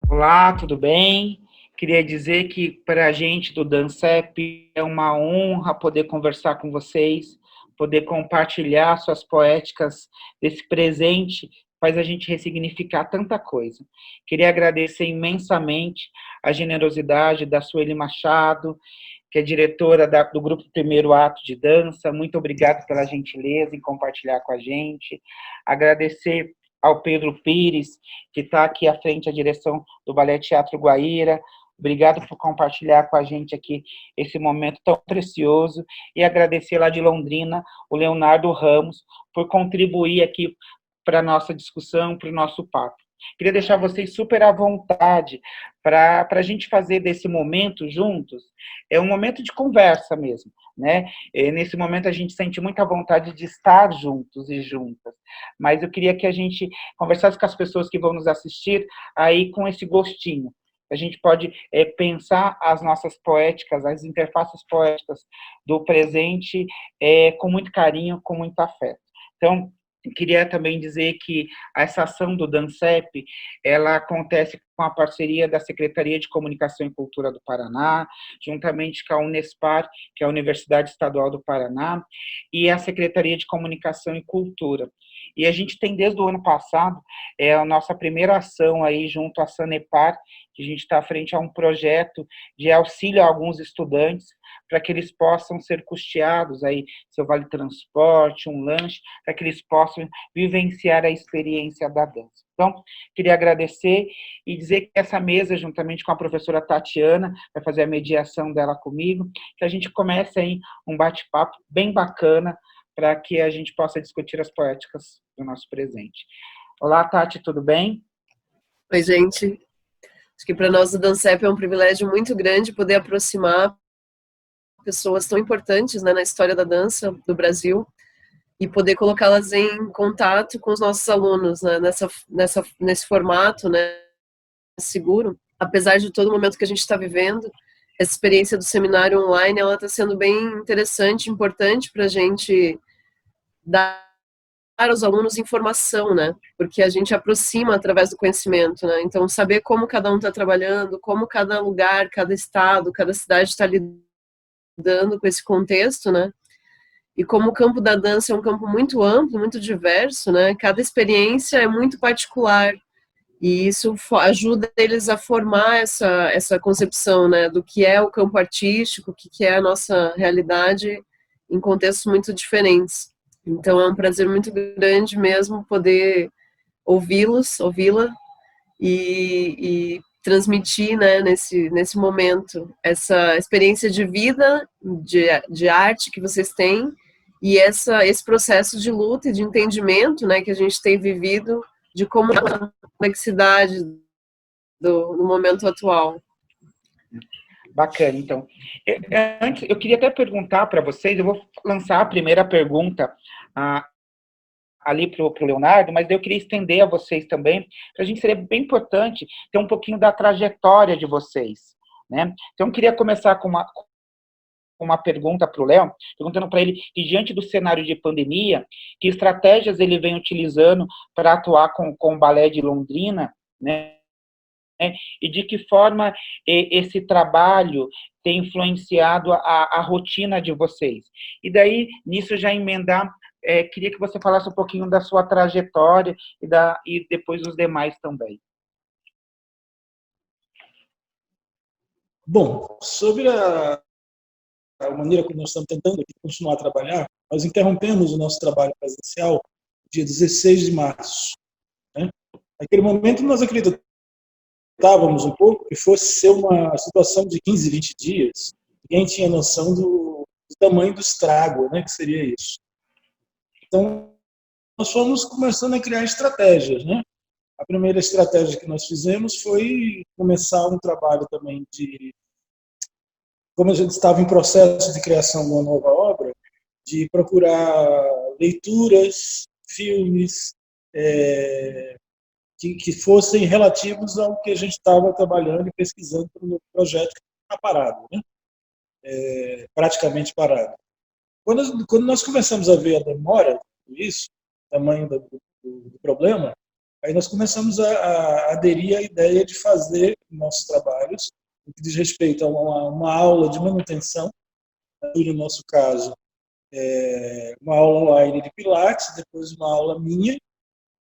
Olá, tudo bem? Queria dizer que para a gente do DANCEP é uma honra poder conversar com vocês, poder compartilhar suas poéticas desse presente, faz a gente ressignificar tanta coisa. Queria agradecer imensamente a generosidade da Sueli Machado, que é diretora do Grupo Primeiro Ato de Dança. Muito obrigado pela gentileza em compartilhar com a gente. Agradecer ao Pedro Pires, que está aqui à frente da direção do Balé Teatro Guaíra. Obrigado por compartilhar com a gente aqui esse momento tão precioso. E agradecer lá de Londrina, o Leonardo Ramos, por contribuir aqui para a nossa discussão, para o nosso papo. Queria deixar vocês super à vontade para a gente fazer desse momento juntos, é um momento de conversa mesmo, né? Nesse momento a gente sente muita vontade de estar juntos e juntas, mas eu queria que a gente conversasse com as pessoas que vão nos assistir aí com esse gostinho. A gente pode pensar as nossas poéticas, as interfaces poéticas do presente com muito carinho, com muito afeto. Então, queria também dizer que essa ação do DANCEP, ela acontece com a parceria da Secretaria de Comunicação e Cultura do Paraná, juntamente com a Unespar, que é a Universidade Estadual do Paraná, e a Secretaria de Comunicação e Cultura. E a gente tem, desde o ano passado, a nossa primeira ação aí junto à Sanepar, que a gente está frente a um projeto de auxílio a alguns estudantes, para que eles possam ser custeados, aí, seu vale transporte, um lanche, para que eles possam vivenciar a experiência da dança. Então, queria agradecer e dizer que essa mesa, juntamente com a professora Tatiana, vai fazer a mediação dela comigo, que a gente comece aí um bate-papo bem bacana, para que a gente possa discutir as poéticas do nosso presente. Olá, Tati, tudo bem? Oi, gente. Acho que para nós do DANCEP é um privilégio muito grande poder aproximar pessoas tão importantes, né, na história da dança do Brasil e poder colocá-las em contato com os nossos alunos, né, nesse formato, né, seguro. Apesar de todo o momento que a gente está vivendo, essa experiência do seminário online, ela está sendo bem interessante, importante para a gente dar aos alunos informação, né? Porque a gente aproxima através do conhecimento, né? Então, saber como cada um está trabalhando, como cada lugar, cada estado, cada cidade está lidando com esse contexto, né? E como o campo da dança é um campo muito amplo, muito diverso, né? Cada experiência é muito particular. E isso ajuda eles a formar essa concepção, né? Do que é o campo artístico, o que é a nossa realidade em contextos muito diferentes. Então é um prazer muito grande mesmo poder ouvi-la e transmitir, né, nesse momento essa experiência de vida, de arte que vocês têm e esse processo de luta e de entendimento, né, que a gente tem vivido de como a complexidade no momento atual. Bacana, então. Antes, eu queria até perguntar para vocês, eu vou lançar a primeira pergunta ali para o Leonardo, mas eu queria estender a vocês também, para a gente seria bem importante ter um pouquinho da trajetória de vocês, né? Então, eu queria começar com uma pergunta para o Léo, perguntando para ele que, diante do cenário de pandemia, que estratégias ele vem utilizando para atuar com o Balé de Londrina, né? E de que forma esse trabalho tem influenciado a rotina de vocês. E daí, nisso, já emendar, queria que você falasse um pouquinho da sua trajetória e depois os demais também. Bom, sobre a maneira como nós estamos tentando aqui continuar a trabalhar, nós interrompemos o nosso trabalho presencial dia 16 de março. Né? Naquele momento, nós acreditávamos um pouco que fosse ser uma situação de 15, 20 dias. Ninguém tinha noção do tamanho do estrago, né, que seria isso. Então, nós fomos começando a criar estratégias, né? A primeira estratégia que nós fizemos foi começar um trabalho também de, como a gente estava em processo de criação de uma nova obra, de procurar leituras, filmes, que fossem relativos ao que a gente estava trabalhando e pesquisando para o projeto que está parado, né? Praticamente parado. Quando nós começamos a ver a demora disso, o tamanho do problema, aí nós começamos a aderir à ideia de fazer nossos trabalhos, no que diz respeito a uma aula de manutenção, no nosso caso, uma aula online de Pilates, depois uma aula minha,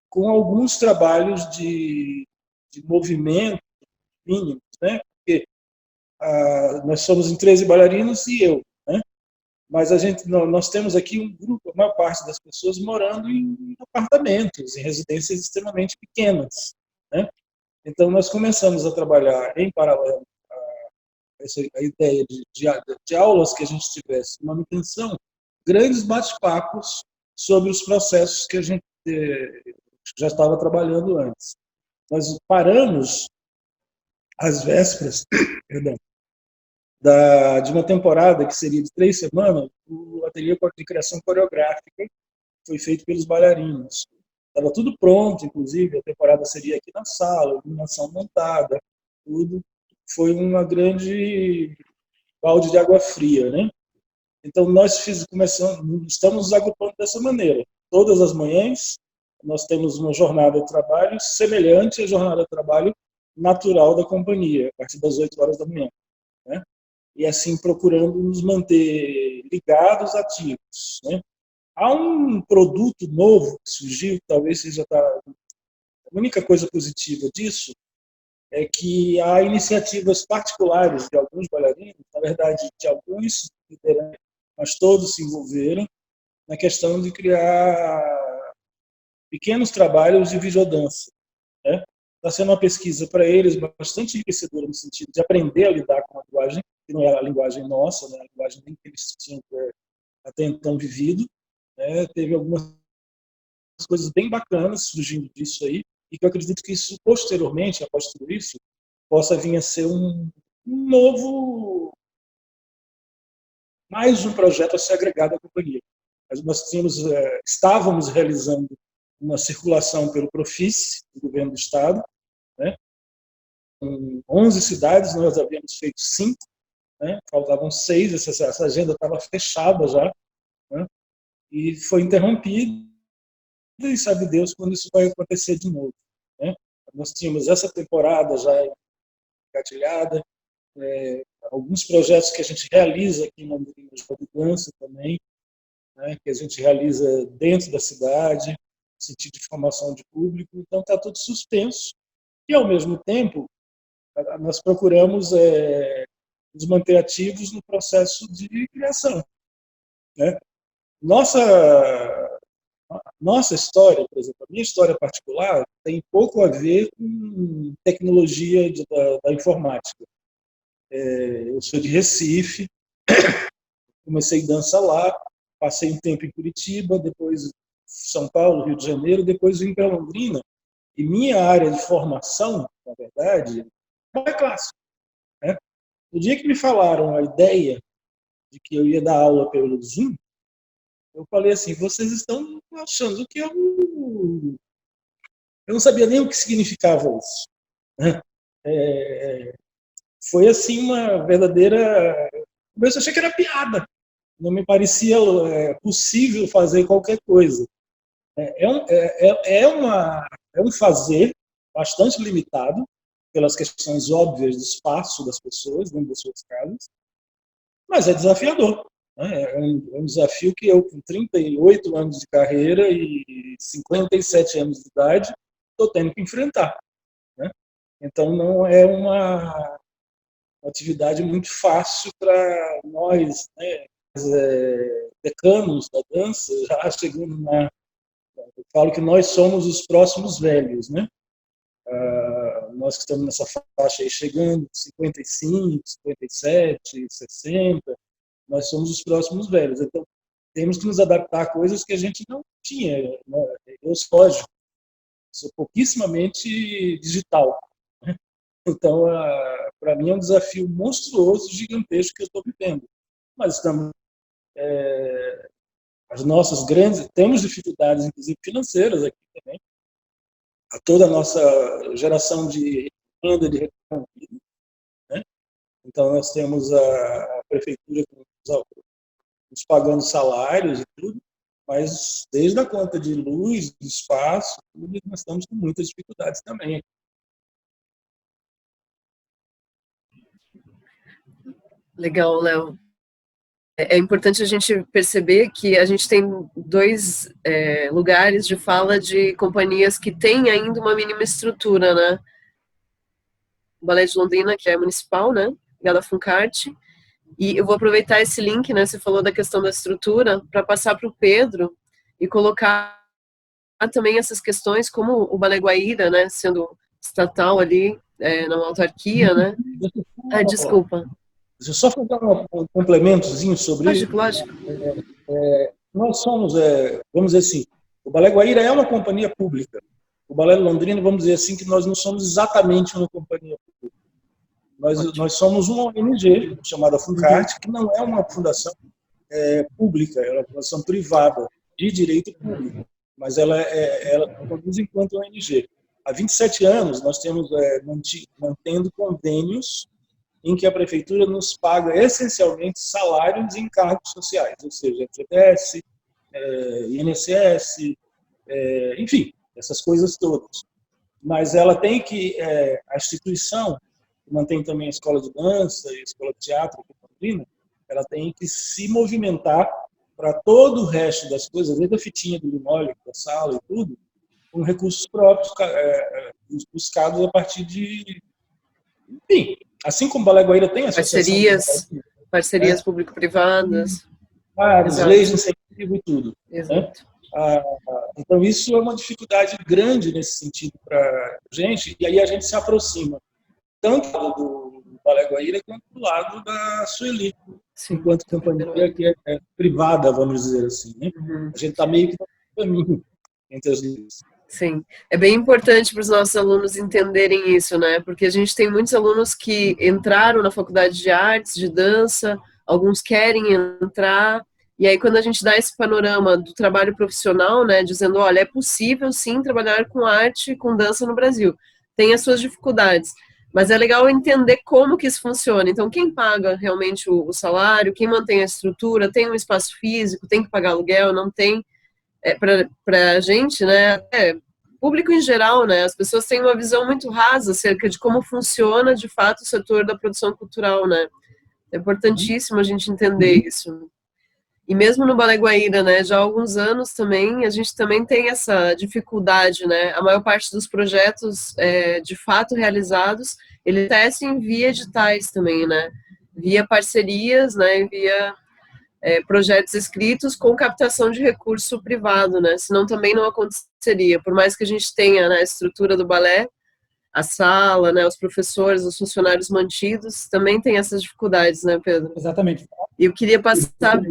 com alguns trabalhos de movimento mínimos, né? Porque nós somos em 13 bailarinos e eu, né? Mas nós temos aqui um grupo, a maior parte das pessoas morando em apartamentos, em residências extremamente pequenas, né? Então nós começamos a trabalhar em paralelo a ideia de aulas que a gente tivesse manutenção, grandes bate-papos sobre os processos que a gente já estava trabalhando antes. Nós paramos às vésperas, perdão, de uma temporada que seria de 3 semanas, o ateliê de criação coreográfica foi feito pelos bailarinos. Estava tudo pronto, inclusive, a temporada seria aqui na sala, iluminação montada, tudo. Foi uma grande balde de água fria, né? Então, nós estamos nos agrupando dessa maneira. Todas as manhãs, nós temos uma jornada de trabalho semelhante à jornada de trabalho natural da companhia, a partir das 8 horas da manhã, né? E assim procurando nos manter ligados, ativos, né? Há um produto novo que surgiu, que talvez seja a única coisa positiva disso, é que há iniciativas particulares de alguns bailarinos, na verdade, de alguns liderantes, mas todos se envolveram na questão de criar pequenos trabalhos de videodança, né? Está sendo uma pesquisa para eles bastante enriquecedora no sentido de aprender a lidar com a linguagem, que não era a linguagem nossa, né? A linguagem nem que eles tinham até então vivido, né? Teve algumas coisas bem bacanas surgindo disso aí, e que eu acredito que isso, posteriormente, após tudo isso, possa vir a ser um novo, mais um projeto a ser agregado à companhia. Nós estávamos realizando uma circulação pelo Profice, do governo do estado, né? Em 11 cidades, nós havíamos feito 5, né? Faltavam 6, essa agenda estava fechada já, né? E foi interrompida, e sabe Deus quando isso vai acontecer de novo, né? Nós tínhamos essa temporada já engatilhada, alguns projetos que a gente realiza aqui na Dança também, né? Que a gente realiza dentro da cidade, no sentido de formação de público, então está tudo suspenso. E, ao mesmo tempo, nós procuramos nos manter ativos no processo de criação, né? Nossa história, por exemplo, a minha história particular, tem pouco a ver com tecnologia da informática. Eu sou de Recife, comecei dança lá, passei um tempo em Curitiba, depois São Paulo, Rio de Janeiro, depois vim para Londrina. E minha área de formação, na verdade, é clássica, né? No dia que me falaram a ideia de que eu ia dar aula pelo Zoom, eu falei assim, vocês estão achando que eu não sabia nem o que significava isso, né? Foi assim uma verdadeira... Eu achei que era piada, não me parecia possível fazer qualquer coisa. É um fazer bastante limitado, pelas questões óbvias do espaço das pessoas dentro das suas casas, mas é desafiador, né? É um desafio que eu, com 38 anos de carreira e 57 anos de idade, estou tendo que enfrentar, né? Então, não é uma atividade muito fácil para nós, né, decanos da dança, já chegando eu falo que nós somos os próximos velhos, né? Nós que estamos nessa faixa aí, chegando 55, 57, 60, nós somos os próximos velhos. Então, temos que nos adaptar a coisas que a gente não tinha, né? Eu sou pouquíssimamente digital. Então, para mim é um desafio monstruoso, gigantesco que eu estou vivendo. Mas estamos, as nossas grandes, temos dificuldades, inclusive financeiras aqui também. A toda a nossa geração de renda de recursos, né? Então, nós temos a prefeitura nos pagando salários e tudo, mas desde a conta de luz, de espaço, tudo, nós estamos com muitas dificuldades também. Legal, Léo. É importante a gente perceber que a gente tem dois lugares de fala de companhias que têm ainda uma mínima estrutura, né? O Balé de Londrina, que é municipal, né? Da Funcarte. E eu vou aproveitar esse link, né? Você falou da questão da estrutura, para passar para o Pedro e colocar também essas questões, como o Balé Guaíra, né? Sendo estatal ali, na autarquia, né? Desculpa. Deixa eu só fazer um complementozinho sobre isso. Lógico. Nós somos, vamos dizer assim, o Balé Guaíra é uma companhia pública. O Balé de Londrina, vamos dizer assim, que nós não somos exatamente uma companhia pública. Nós somos uma ONG chamada Funcarte, que não é uma fundação pública, é uma fundação privada de direito público, mas ela produz enquanto ONG. Há 27 anos nós temos mantendo convênios em que a prefeitura nos paga essencialmente salários e encargos sociais, ou seja, FGTS, INSS, enfim, essas coisas todas. Mas ela tem que, a instituição, que mantém também a escola de dança e a escola de teatro, ela tem que se movimentar para todo o resto das coisas, desde a fitinha do linóleo, da sala e tudo, com recursos próprios, buscados a partir de... Enfim, assim como o Balé Guaíra tem parcerias público-privadas, várias leis de incentivo e tudo. Exato. Né? Então, isso é uma dificuldade grande nesse sentido para a gente, e aí a gente se aproxima tanto do Balé Guaíra quanto do lado da Sueli, enquanto companhia que é privada, vamos dizer assim. Né? A gente está meio que no caminho entre as duas. Sim, é bem importante para os nossos alunos entenderem isso, né? Porque a gente tem muitos alunos que entraram na faculdade de artes, de dança, alguns querem entrar, e aí quando a gente dá esse panorama do trabalho profissional, né, dizendo, olha, é possível sim trabalhar com arte, com dança no Brasil, tem as suas dificuldades, mas é legal entender como que isso funciona. Então, quem paga realmente o salário, quem mantém a estrutura, tem um espaço físico, tem que pagar aluguel, não tem... para a gente, né, público em geral, né, as pessoas têm uma visão muito rasa acerca de como funciona, de fato, o setor da produção cultural, né. É importantíssimo a gente entender isso. E mesmo no Balé Guaíra, né, já há alguns anos também, a gente também tem essa dificuldade, né, a maior parte dos projetos, de fato, realizados, eles acontecem via editais também, né, via parcerias, né, via... projetos escritos com captação de recurso privado, né? Senão também não aconteceria. Por mais que a gente tenha, né, a estrutura do balé, a sala, né, os professores, os funcionários mantidos, também tem essas dificuldades, né, Pedro? Exatamente. E eu queria passar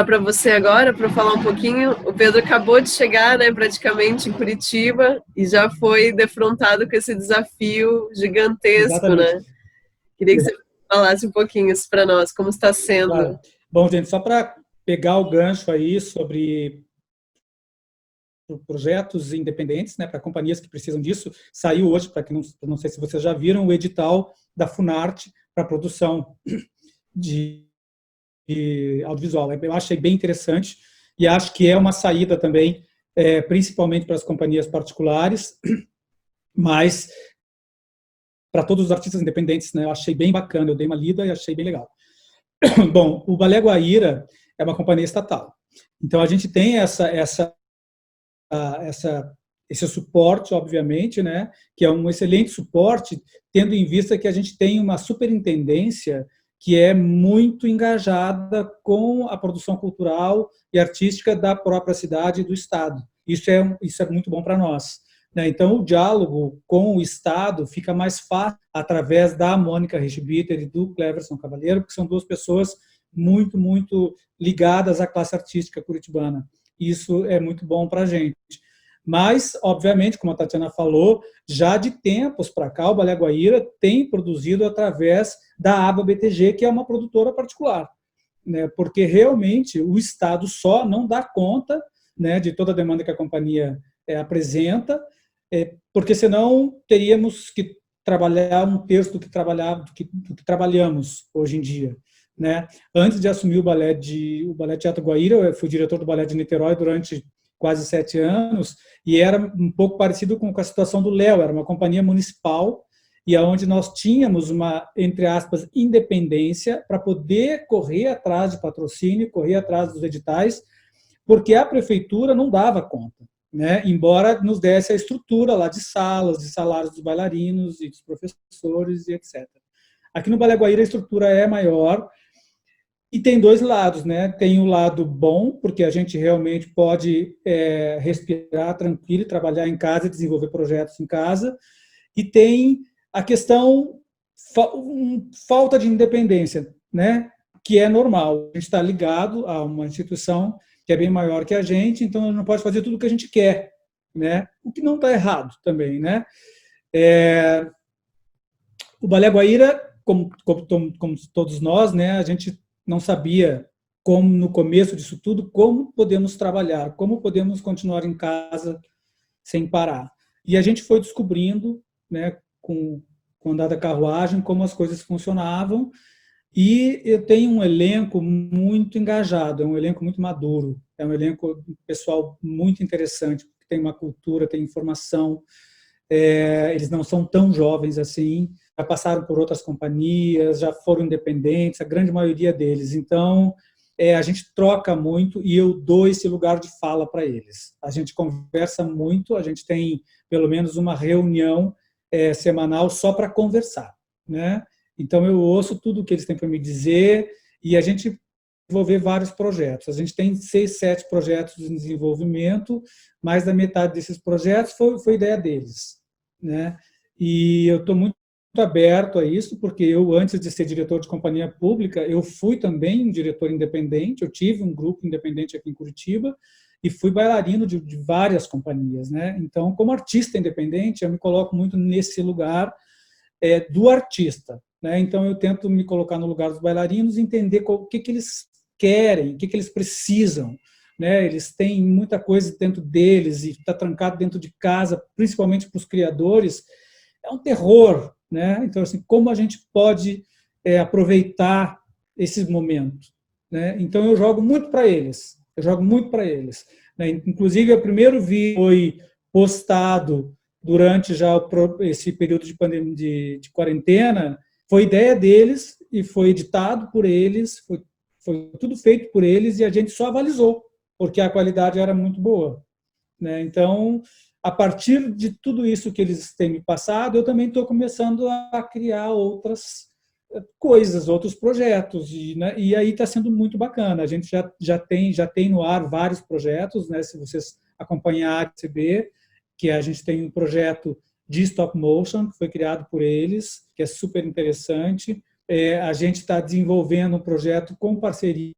para você agora para falar um pouquinho. O Pedro acabou de chegar, né, praticamente em Curitiba e já foi defrontado com esse desafio gigantesco, Exatamente. né? Queria que você falasse um pouquinho isso para nós, como está sendo. Claro. Bom, gente, só para pegar o gancho aí sobre projetos independentes, né, para companhias que precisam disso, saiu hoje, para quem não sei se vocês já viram, o edital da Funarte para produção de audiovisual. Eu achei bem interessante e acho que é uma saída também, principalmente para as companhias particulares, mas para todos os artistas independentes, né, eu achei bem bacana, eu dei uma lida e achei bem legal. Bom, o Balé Guaíra é uma companhia estatal. Então, a gente tem esse suporte, obviamente, né, que é um excelente suporte, tendo em vista que a gente tem uma superintendência que é muito engajada com a produção cultural e artística da própria cidade e do Estado. Isso é muito bom para nós. Então, o diálogo com o Estado fica mais fácil através da Mônica Richbiter e do Cleverson Cavalheiro, porque são duas pessoas muito, muito ligadas à classe artística curitibana. Isso é muito bom para a gente. Mas, obviamente, como a Tatiana falou, já de tempos para cá, o Balé Guaíra tem produzido através da ABA BTG, que é uma produtora particular, né? Porque realmente o Estado só não dá conta, né, de toda a demanda que a companhia apresenta, porque senão teríamos que trabalhar um terço do que trabalhamos hoje em dia, né? Antes de assumir o Balé Teatro Guaíra, eu fui diretor do Balé de Niterói durante quase 7 anos, e era um pouco parecido com a situação do Léo, era uma companhia municipal, e onde nós tínhamos uma, entre aspas, independência para poder correr atrás de patrocínio, correr atrás dos editais, porque a prefeitura não dava conta, né? Embora nos desse a estrutura lá de salas, de salários dos bailarinos e dos professores e etc. Aqui no Balé Guaíra a estrutura é maior, e tem dois lados, né? Tem o lado bom, porque a gente realmente pode respirar tranquilo, trabalhar em casa, desenvolver projetos em casa, e tem a questão falta de independência, né? Que é normal. A gente está ligado a uma instituição que é bem maior que a gente, então a gente não pode fazer tudo o que a gente quer, né? O que não está errado também, né? O Balé Guaíra, como todos nós, né? A gente não sabia como, no começo disso tudo, como podemos trabalhar, como podemos continuar em casa sem parar. E a gente foi descobrindo, né, com o andar da carruagem, como as coisas funcionavam, e eu tenho um elenco muito engajado, é um elenco muito maduro, é um elenco pessoal muito interessante, porque tem uma cultura, tem informação, eles não são tão jovens assim, já passaram por outras companhias, já foram independentes, a grande maioria deles. Então, a gente troca muito e eu dou esse lugar de fala para eles. A gente conversa muito, a gente tem pelo menos uma reunião semanal só para conversar, né? Então, eu ouço tudo o que eles têm para me dizer e a gente desenvolver vários projetos. A gente tem 6, 7 projetos em desenvolvimento, mais da metade desses projetos foi ideia deles, né? E eu estou muito aberto a isso, porque eu, antes de ser diretor de companhia pública, eu fui também um diretor independente, eu tive um grupo independente aqui em Curitiba, e fui bailarino de várias companhias, né? Então, como artista independente, eu me coloco muito nesse lugar do artista, né? Então, eu tento me colocar no lugar dos bailarinos, entender o que eles querem, o que eles precisam, né? Eles têm muita coisa dentro deles e está trancado dentro de casa, principalmente para os criadores, é um terror, né? Então, assim, como a gente pode aproveitar esses momentos, né? Então, eu jogo muito para eles, né? Inclusive, o primeiro vídeo foi postado durante já esse período de pandemia, de quarentena, foi ideia deles e foi editado por eles, foi tudo feito por eles e a gente só avalizou, porque a qualidade era muito boa, né? Então, a partir de tudo isso que eles têm me passado, eu também estou começando a criar outras coisas, outros projetos, né? E aí está sendo muito bacana. A gente já tem no ar vários projetos, né? Se vocês acompanharem a ACB, que a gente tem um projeto de stop motion, que foi criado por eles, que é super interessante. A gente está desenvolvendo um projeto com parceria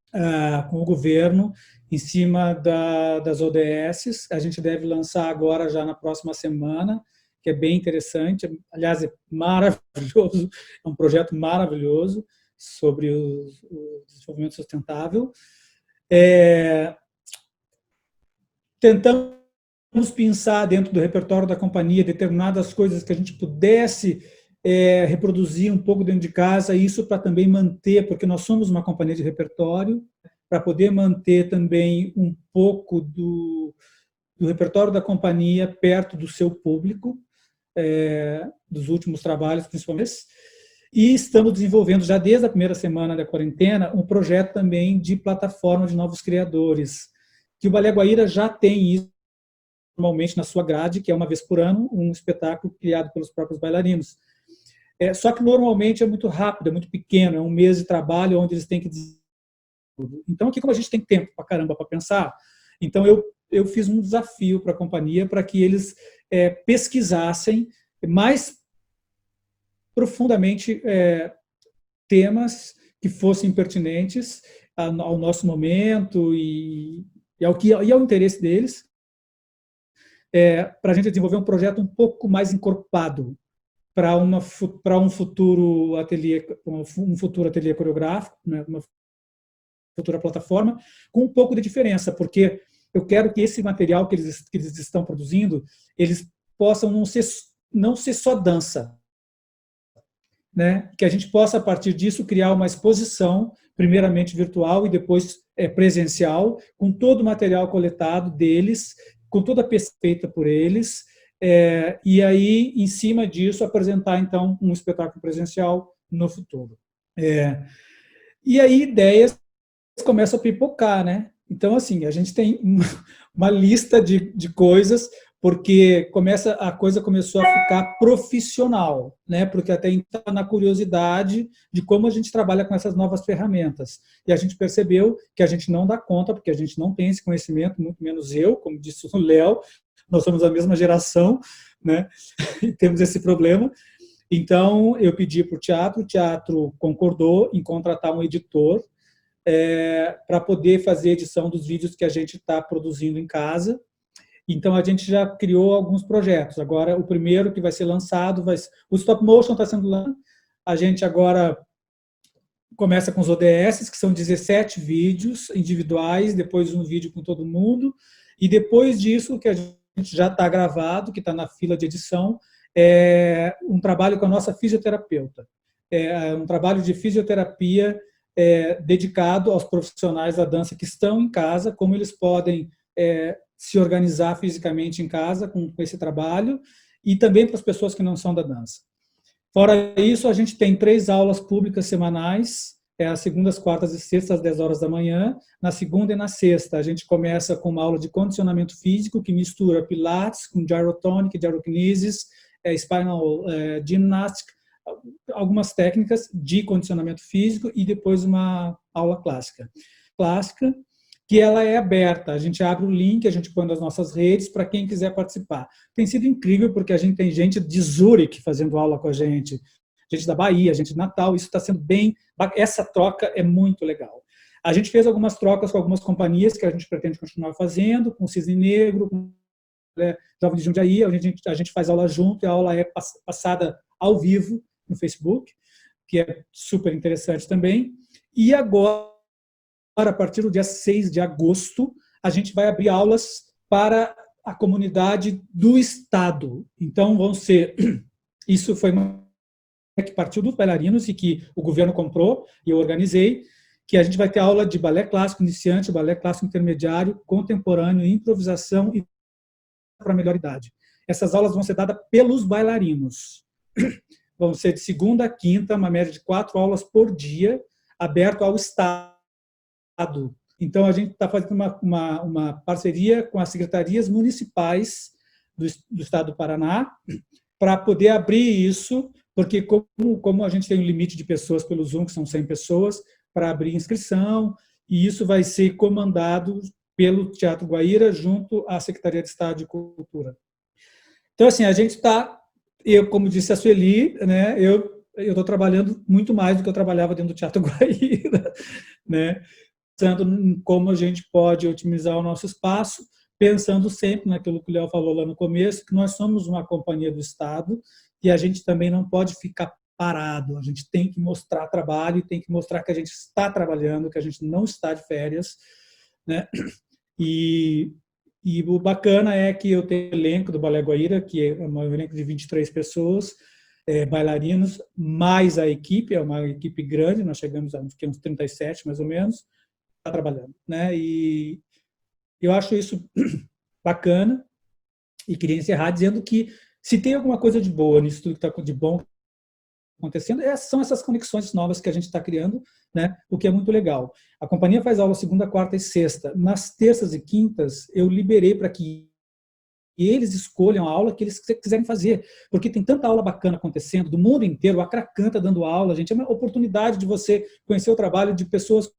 com o governo, em cima das ODS. A gente deve lançar agora, já na próxima semana, que é bem interessante. Aliás, é maravilhoso, é um projeto maravilhoso sobre o desenvolvimento sustentável. Tentamos pensar dentro do repertório da companhia determinadas coisas que a gente pudesse reproduzir um pouco dentro de casa, isso para também manter, porque nós somos uma companhia de repertório, para poder manter também um pouco do repertório da companhia perto do seu público, dos últimos trabalhos, principalmente. E estamos desenvolvendo, já desde a primeira semana da quarentena, um projeto também de plataforma de novos criadores, que o Balé Guaíra já tem isso normalmente na sua grade, que é uma vez por ano, um espetáculo criado pelos próprios bailarinos. Só que normalmente é muito rápido, é muito pequeno, é um mês de trabalho onde eles têm que... Então, aqui, como a gente tem tempo para caramba para pensar, então eu fiz um desafio para a companhia para que eles pesquisassem mais profundamente temas que fossem pertinentes ao nosso momento e ao interesse deles, para a gente desenvolver um projeto um pouco mais encorpado para um futuro ateliê coreográfico, né, uma futura plataforma, com um pouco de diferença, porque eu quero que esse material que eles estão produzindo, eles possam não ser só dança, né? Que a gente possa, a partir disso, criar uma exposição, primeiramente virtual e depois presencial, com todo o material coletado deles, com toda a pesquisa feita por eles, e aí, em cima disso, apresentar, então, um espetáculo presencial no futuro. E aí, ideias começam a pipocar, né? Então, assim, a gente tem uma lista de coisas, porque a coisa começou a ficar profissional, né? Porque até então, na curiosidade de como a gente trabalha com essas novas ferramentas. E a gente percebeu que a gente não dá conta, porque a gente não tem esse conhecimento, muito menos eu, como disse o Léo, nós somos da mesma geração, né? E temos esse problema. Então, eu pedi para o teatro concordou em contratar um editor para poder fazer a edição dos vídeos que a gente está produzindo em casa. Então, a gente já criou alguns projetos. Agora, o primeiro que vai ser lançado, o stop motion está sendo lançado. A gente agora começa com os ODS, que são 17 vídeos individuais, depois um vídeo com todo mundo, e depois disso, que a gente já está gravado, que está na fila de edição, um trabalho com a nossa fisioterapeuta. Um trabalho de fisioterapia dedicado aos profissionais da dança que estão em casa, como eles podem se organizar fisicamente em casa com esse trabalho, e também para as pessoas que não são da dança. Fora isso, a gente tem 3 aulas públicas semanais, às segundas, quartas e sextas, às 10 horas da manhã. Na segunda e na sexta, a gente começa com uma aula de condicionamento físico, que mistura pilates com gyrotonic, gyrokinesis, spinal gymnastics, algumas técnicas de condicionamento físico, e depois uma aula clássica. Que ela é aberta, a gente abre o link, a gente põe nas nossas redes para quem quiser participar. Tem sido incrível, porque a gente tem gente de Zurique fazendo aula com a gente da Bahia, gente de Natal, isso está sendo bem... Essa troca é muito legal. A gente fez algumas trocas com algumas companhias que a gente pretende continuar fazendo, com o Cisne Negro, com Jovem de Jundiaí, a gente faz aula junto, e a aula é passada ao vivo no Facebook, que é super interessante também. E agora, a partir do dia 6 de agosto, a gente vai abrir aulas para a comunidade do Estado. Então, isso foi uma que partiu dos bailarinos e que o governo comprou e eu organizei, que a gente vai ter aula de balé clássico iniciante, balé clássico intermediário, contemporâneo, improvisação e para a melhor idade. Essas aulas vão ser dadas pelos bailarinos. Vão ser de segunda a quinta, uma média de 4 aulas por dia, aberto ao Estado. Então, a gente está fazendo uma parceria com as secretarias municipais do Estado do Paraná para poder abrir isso, porque como a gente tem um limite de pessoas pelo Zoom, que são 100 pessoas, para abrir inscrição, e isso vai ser comandado pelo Teatro Guaíra junto à Secretaria de Estado de Cultura. Então, assim, a gente está, como disse a Sueli, né, eu estou trabalhando muito mais do que eu trabalhava dentro do Teatro Guaíra, né, pensando em como a gente pode otimizar o nosso espaço, pensando sempre naquilo que o Léo falou lá no começo, que nós somos uma companhia do Estado e a gente também não pode ficar parado, a gente tem que mostrar trabalho, tem que mostrar que a gente está trabalhando, que a gente não está de férias, né? E o bacana é que eu tenho o elenco do Balé Guaíra, que é um elenco de 23 pessoas, bailarinos, mais a equipe, é uma equipe grande, nós chegamos a uns 37, mais ou menos, está trabalhando, né? E eu acho isso bacana, e queria encerrar dizendo que se tem alguma coisa de boa nisso tudo que está de bom acontecendo, são essas conexões novas que a gente está criando, né? O que é muito legal. A companhia faz aula segunda, quarta e sexta. Nas terças e quintas, eu liberei para que eles escolham a aula que eles quiserem fazer, porque tem tanta aula bacana acontecendo, do mundo inteiro, o Acracan está dando aula, gente, é uma oportunidade de você conhecer o trabalho de pessoas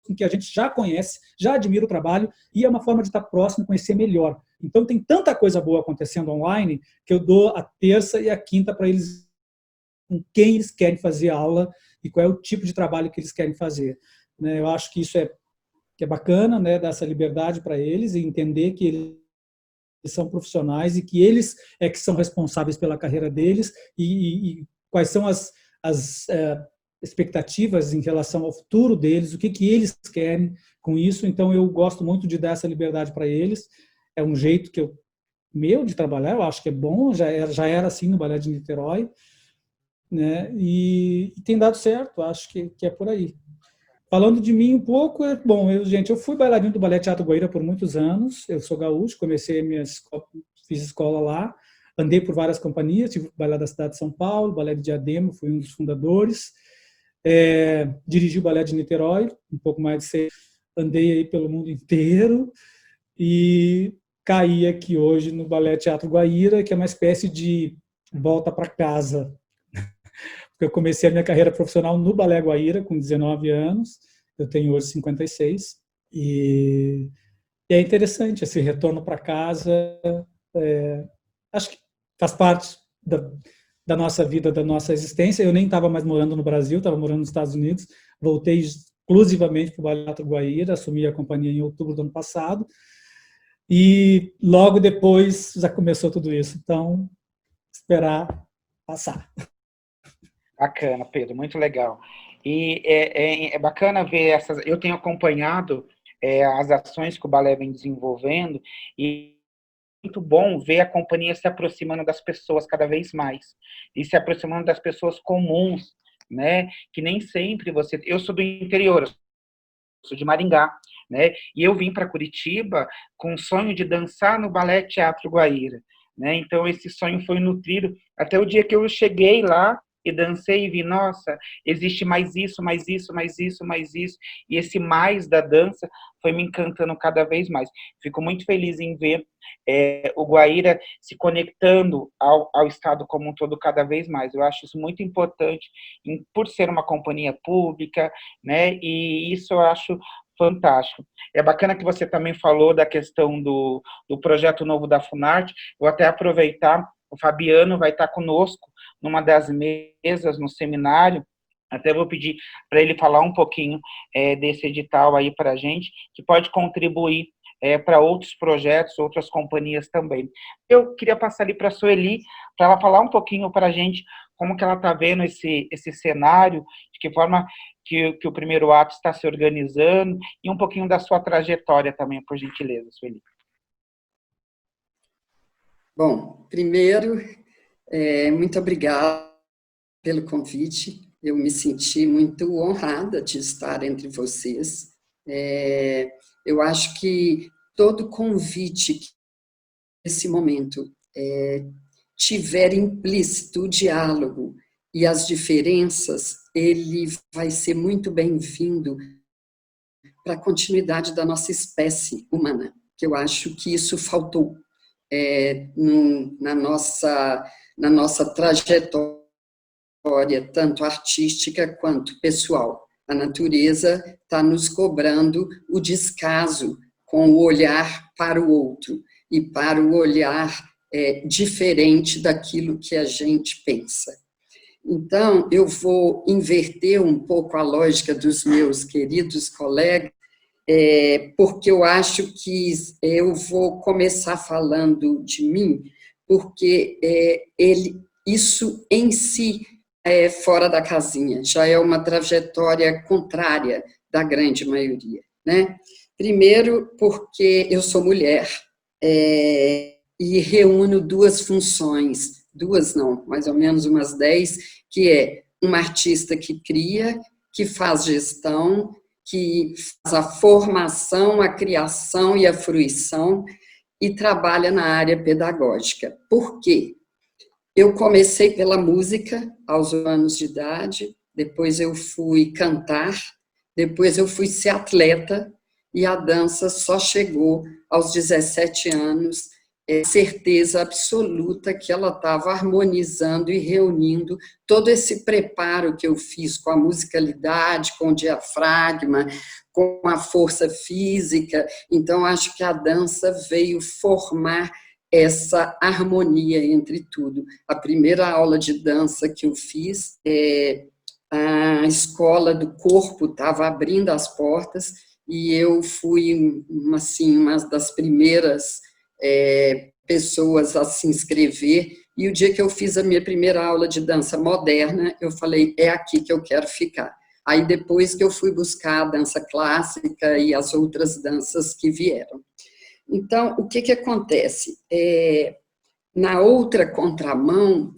com que a gente já conhece, já admira o trabalho, e é uma forma de estar próximo, conhecer melhor. Então, tem tanta coisa boa acontecendo online, que eu dou a terça e a quinta para eles, com quem eles querem fazer aula, e qual é o tipo de trabalho que eles querem fazer. Né? Eu acho que isso que é bacana, né, dar essa liberdade para eles e entender que eles são profissionais e que eles é que são responsáveis pela carreira deles e quais são as expectativas em relação ao futuro deles, o que eles querem com isso. Então, eu gosto muito de dar essa liberdade para eles. É um jeito meu de trabalhar, eu acho que é bom, já era assim no Balé de Niterói, né? E tem dado certo, acho que é por aí. Falando de mim um pouco, bom, eu fui bailarino do Balé Teatro Guaíra por muitos anos, eu sou gaúcho, fiz escola lá, andei por várias companhias, tive o Balé da cidade de São Paulo, Balé de Diadema, fui um dos fundadores, dirigi o Balé de Niterói, um pouco mais de 6, andei aí pelo mundo inteiro e caí aqui hoje no Balé Teatro Guaíra, que é uma espécie de volta para casa. Eu comecei a minha carreira profissional no Balé Guaíra com 19 anos, eu tenho hoje 56, e é interessante esse retorno para casa, acho que faz parte da nossa vida, da nossa existência. Eu nem estava mais morando no Brasil, estava morando nos Estados Unidos, voltei exclusivamente para o Balé Teatro Guaíra, assumi a companhia em outubro do ano passado, e logo depois já começou tudo isso, então esperar passar. Bacana, Pedro, muito legal. E é bacana ver essas. Eu tenho acompanhado as ações que o balé vem desenvolvendo e é muito bom ver a companhia se aproximando das pessoas cada vez mais e se aproximando das pessoas comuns, né? Que nem sempre você. Eu sou do interior, eu sou de Maringá, né? E eu vim para Curitiba com o sonho de dançar no Balé Teatro Guaíra, né? Então esse sonho foi nutrido até o dia que eu cheguei lá e dancei e vi, nossa, existe mais isso, mais isso, mais isso, mais isso, e esse mais da dança foi me encantando cada vez mais. Fico muito feliz em ver o Guaíra se conectando ao Estado como um todo cada vez mais. Eu acho isso muito importante, por ser uma companhia pública, né? E isso eu acho fantástico. É bacana que você também falou da questão do projeto novo da Funarte. Vou até aproveitar, o Fabiano vai estar conosco numa das mesas, no seminário. Até vou pedir para ele falar um pouquinho desse edital aí para a gente, que pode contribuir para outros projetos, outras companhias também. Eu queria passar ali para a Sueli, para ela falar um pouquinho para a gente como que ela está vendo esse cenário, de que forma que o primeiro ato está se organizando, e um pouquinho da sua trajetória também, por gentileza, Sueli. Bom, primeiro, muito obrigada pelo convite. Eu me senti muito honrada de estar entre vocês. Eu acho que todo convite que nesse momento tiver implícito o diálogo e as diferenças, ele vai ser muito bem-vindo para a continuidade da nossa espécie humana, que eu acho que isso faltou na nossa trajetória, tanto artística quanto pessoal. A natureza está nos cobrando o descaso com o olhar para o outro e para o olhar diferente daquilo que a gente pensa. Então, eu vou inverter um pouco a lógica dos meus queridos colegas, porque eu acho que eu vou começar falando de mim, porque isso em si é fora da casinha, já é uma trajetória contrária da grande maioria, né? Primeiro, porque eu sou mulher e reúno duas funções, duas não, mais ou menos umas 10, que é uma artista que cria, que faz gestão, que faz a formação, a criação e a fruição e trabalha na área pedagógica. Por quê? Eu comecei pela música aos anos de idade, depois eu fui cantar, depois eu fui ser atleta e a dança só chegou aos 17 anos, certeza absoluta que ela estava harmonizando e reunindo todo esse preparo que eu fiz com a musicalidade, com o diafragma, com a força física. Então, acho que a dança veio formar essa harmonia entre tudo. A primeira aula de dança que eu fiz, a escola do corpo estava abrindo as portas e eu fui, assim, uma das primeiras pessoas a se inscrever. E o dia que eu fiz a minha primeira aula de dança moderna, eu falei, é aqui que eu quero ficar. Aí depois que eu fui buscar a dança clássica e as outras danças que vieram. Então, o que acontece? Na outra contramão,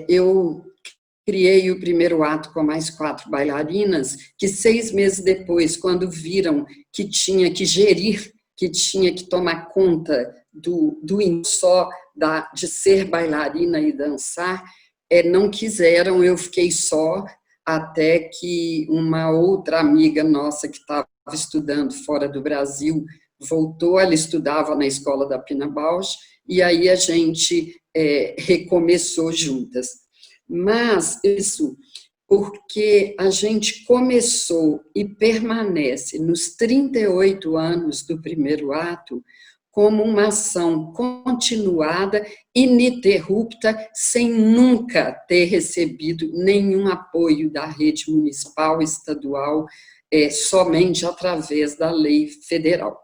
eu criei o primeiro ato com mais 4 bailarinas, que 6 meses depois, quando viram que tinha que gerir, que tinha que tomar conta do só de ser bailarina e dançar, não quiseram, eu fiquei só, até que uma outra amiga nossa que estava estudando fora do Brasil voltou, ela estudava na escola da Pina Bausch, e aí a gente recomeçou juntas. Mas isso porque a gente começou e permanece nos 38 anos do primeiro ato como uma ação continuada, ininterrupta, sem nunca ter recebido nenhum apoio da rede municipal, estadual, somente através da lei federal.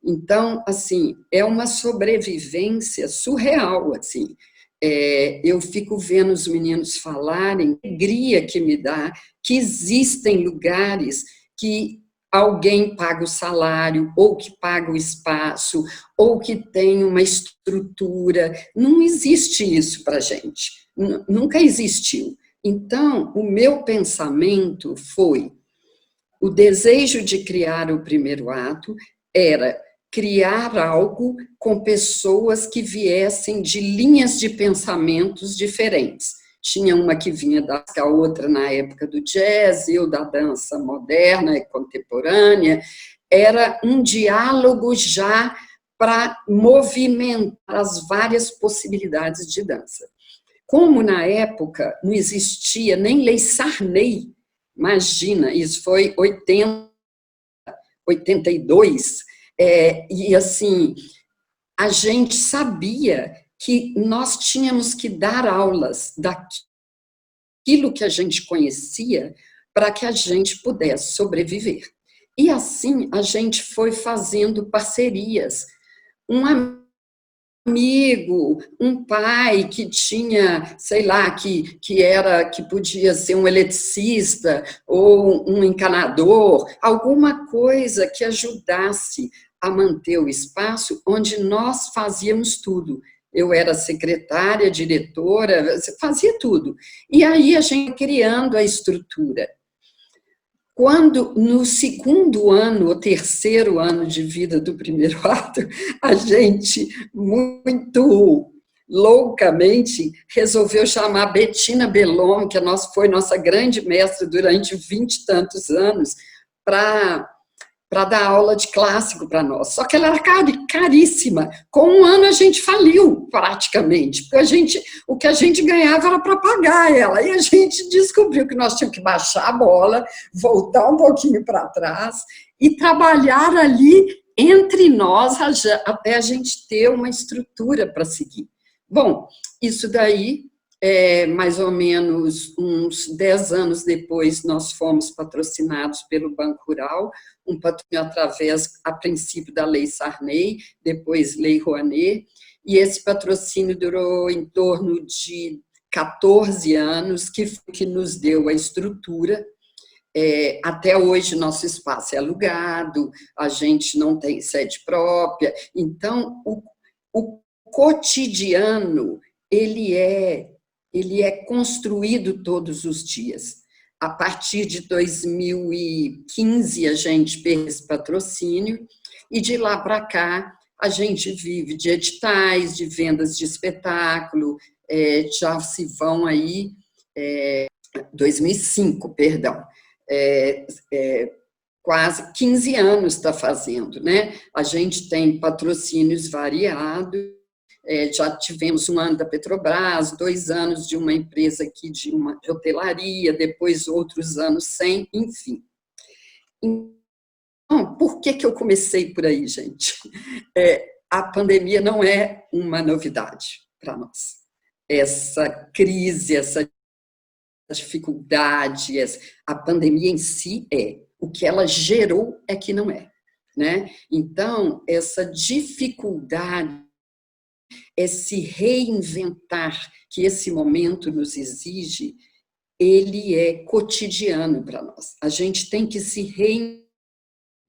Então, assim, é uma sobrevivência surreal, assim. Eu fico vendo os meninos falarem, a alegria que me dá, que existem lugares que alguém paga o salário, ou que paga o espaço, ou que tem uma estrutura. Não existe isso para a gente, nunca existiu. Então, o meu pensamento foi, o desejo de criar o primeiro ato era criar algo com pessoas que viessem de linhas de pensamentos diferentes. Tinha uma que vinha a outra na época do jazz, eu da dança moderna e contemporânea. Era um diálogo já para movimentar as várias possibilidades de dança. Como na época não existia nem lei Sarney, imagina, isso foi 82, e assim, a gente sabia que nós tínhamos que dar aulas daquilo que a gente conhecia para que a gente pudesse sobreviver. E assim a gente foi fazendo parcerias. Um amigo, um pai que tinha, sei lá, que podia ser um eletricista ou um encanador, alguma coisa que ajudasse a manter o espaço onde nós fazíamos tudo. Eu era secretária, diretora, fazia tudo. E aí a gente criando a estrutura. Quando, no segundo ano, ou terceiro ano de vida do primeiro ato, a gente, muito loucamente, resolveu chamar Bettina Bellon, que foi nossa grande mestra durante 20 e tantos anos, para dar aula de clássico para nós. Só que ela era caríssima. Com um ano a gente faliu, praticamente, porque o que a gente ganhava era para pagar ela. E a gente descobriu que nós tínhamos que baixar a bola, voltar um pouquinho para trás e trabalhar ali entre nós até a gente ter uma estrutura para seguir. Bom, isso daí, mais ou menos uns 10 anos depois, nós fomos patrocinados pelo Banco Rural, um patrocínio através, a princípio, da Lei Sarney, depois Lei Rouanet, e esse patrocínio durou em torno de 14 anos, que nos deu a estrutura. Até hoje, nosso espaço é alugado, a gente não tem sede própria, então, o cotidiano, ele é construído todos os dias. A partir de 2015, a gente fez esse patrocínio, e de lá para cá, a gente vive de editais, de vendas de espetáculo, já se vão aí, 2005, perdão, quase 15 anos está fazendo, né? A gente tem patrocínios variados, já tivemos um ano da Petrobras, 2 anos de uma empresa aqui de hotelaria, depois outros anos sem, enfim. Então, por que eu comecei por aí, gente? A pandemia não é uma novidade para nós. Essa crise, essa dificuldade, a pandemia em si o que ela gerou é que não é, né? Então, essa dificuldade, esse reinventar que esse momento nos exige, ele é cotidiano para nós. A gente tem que se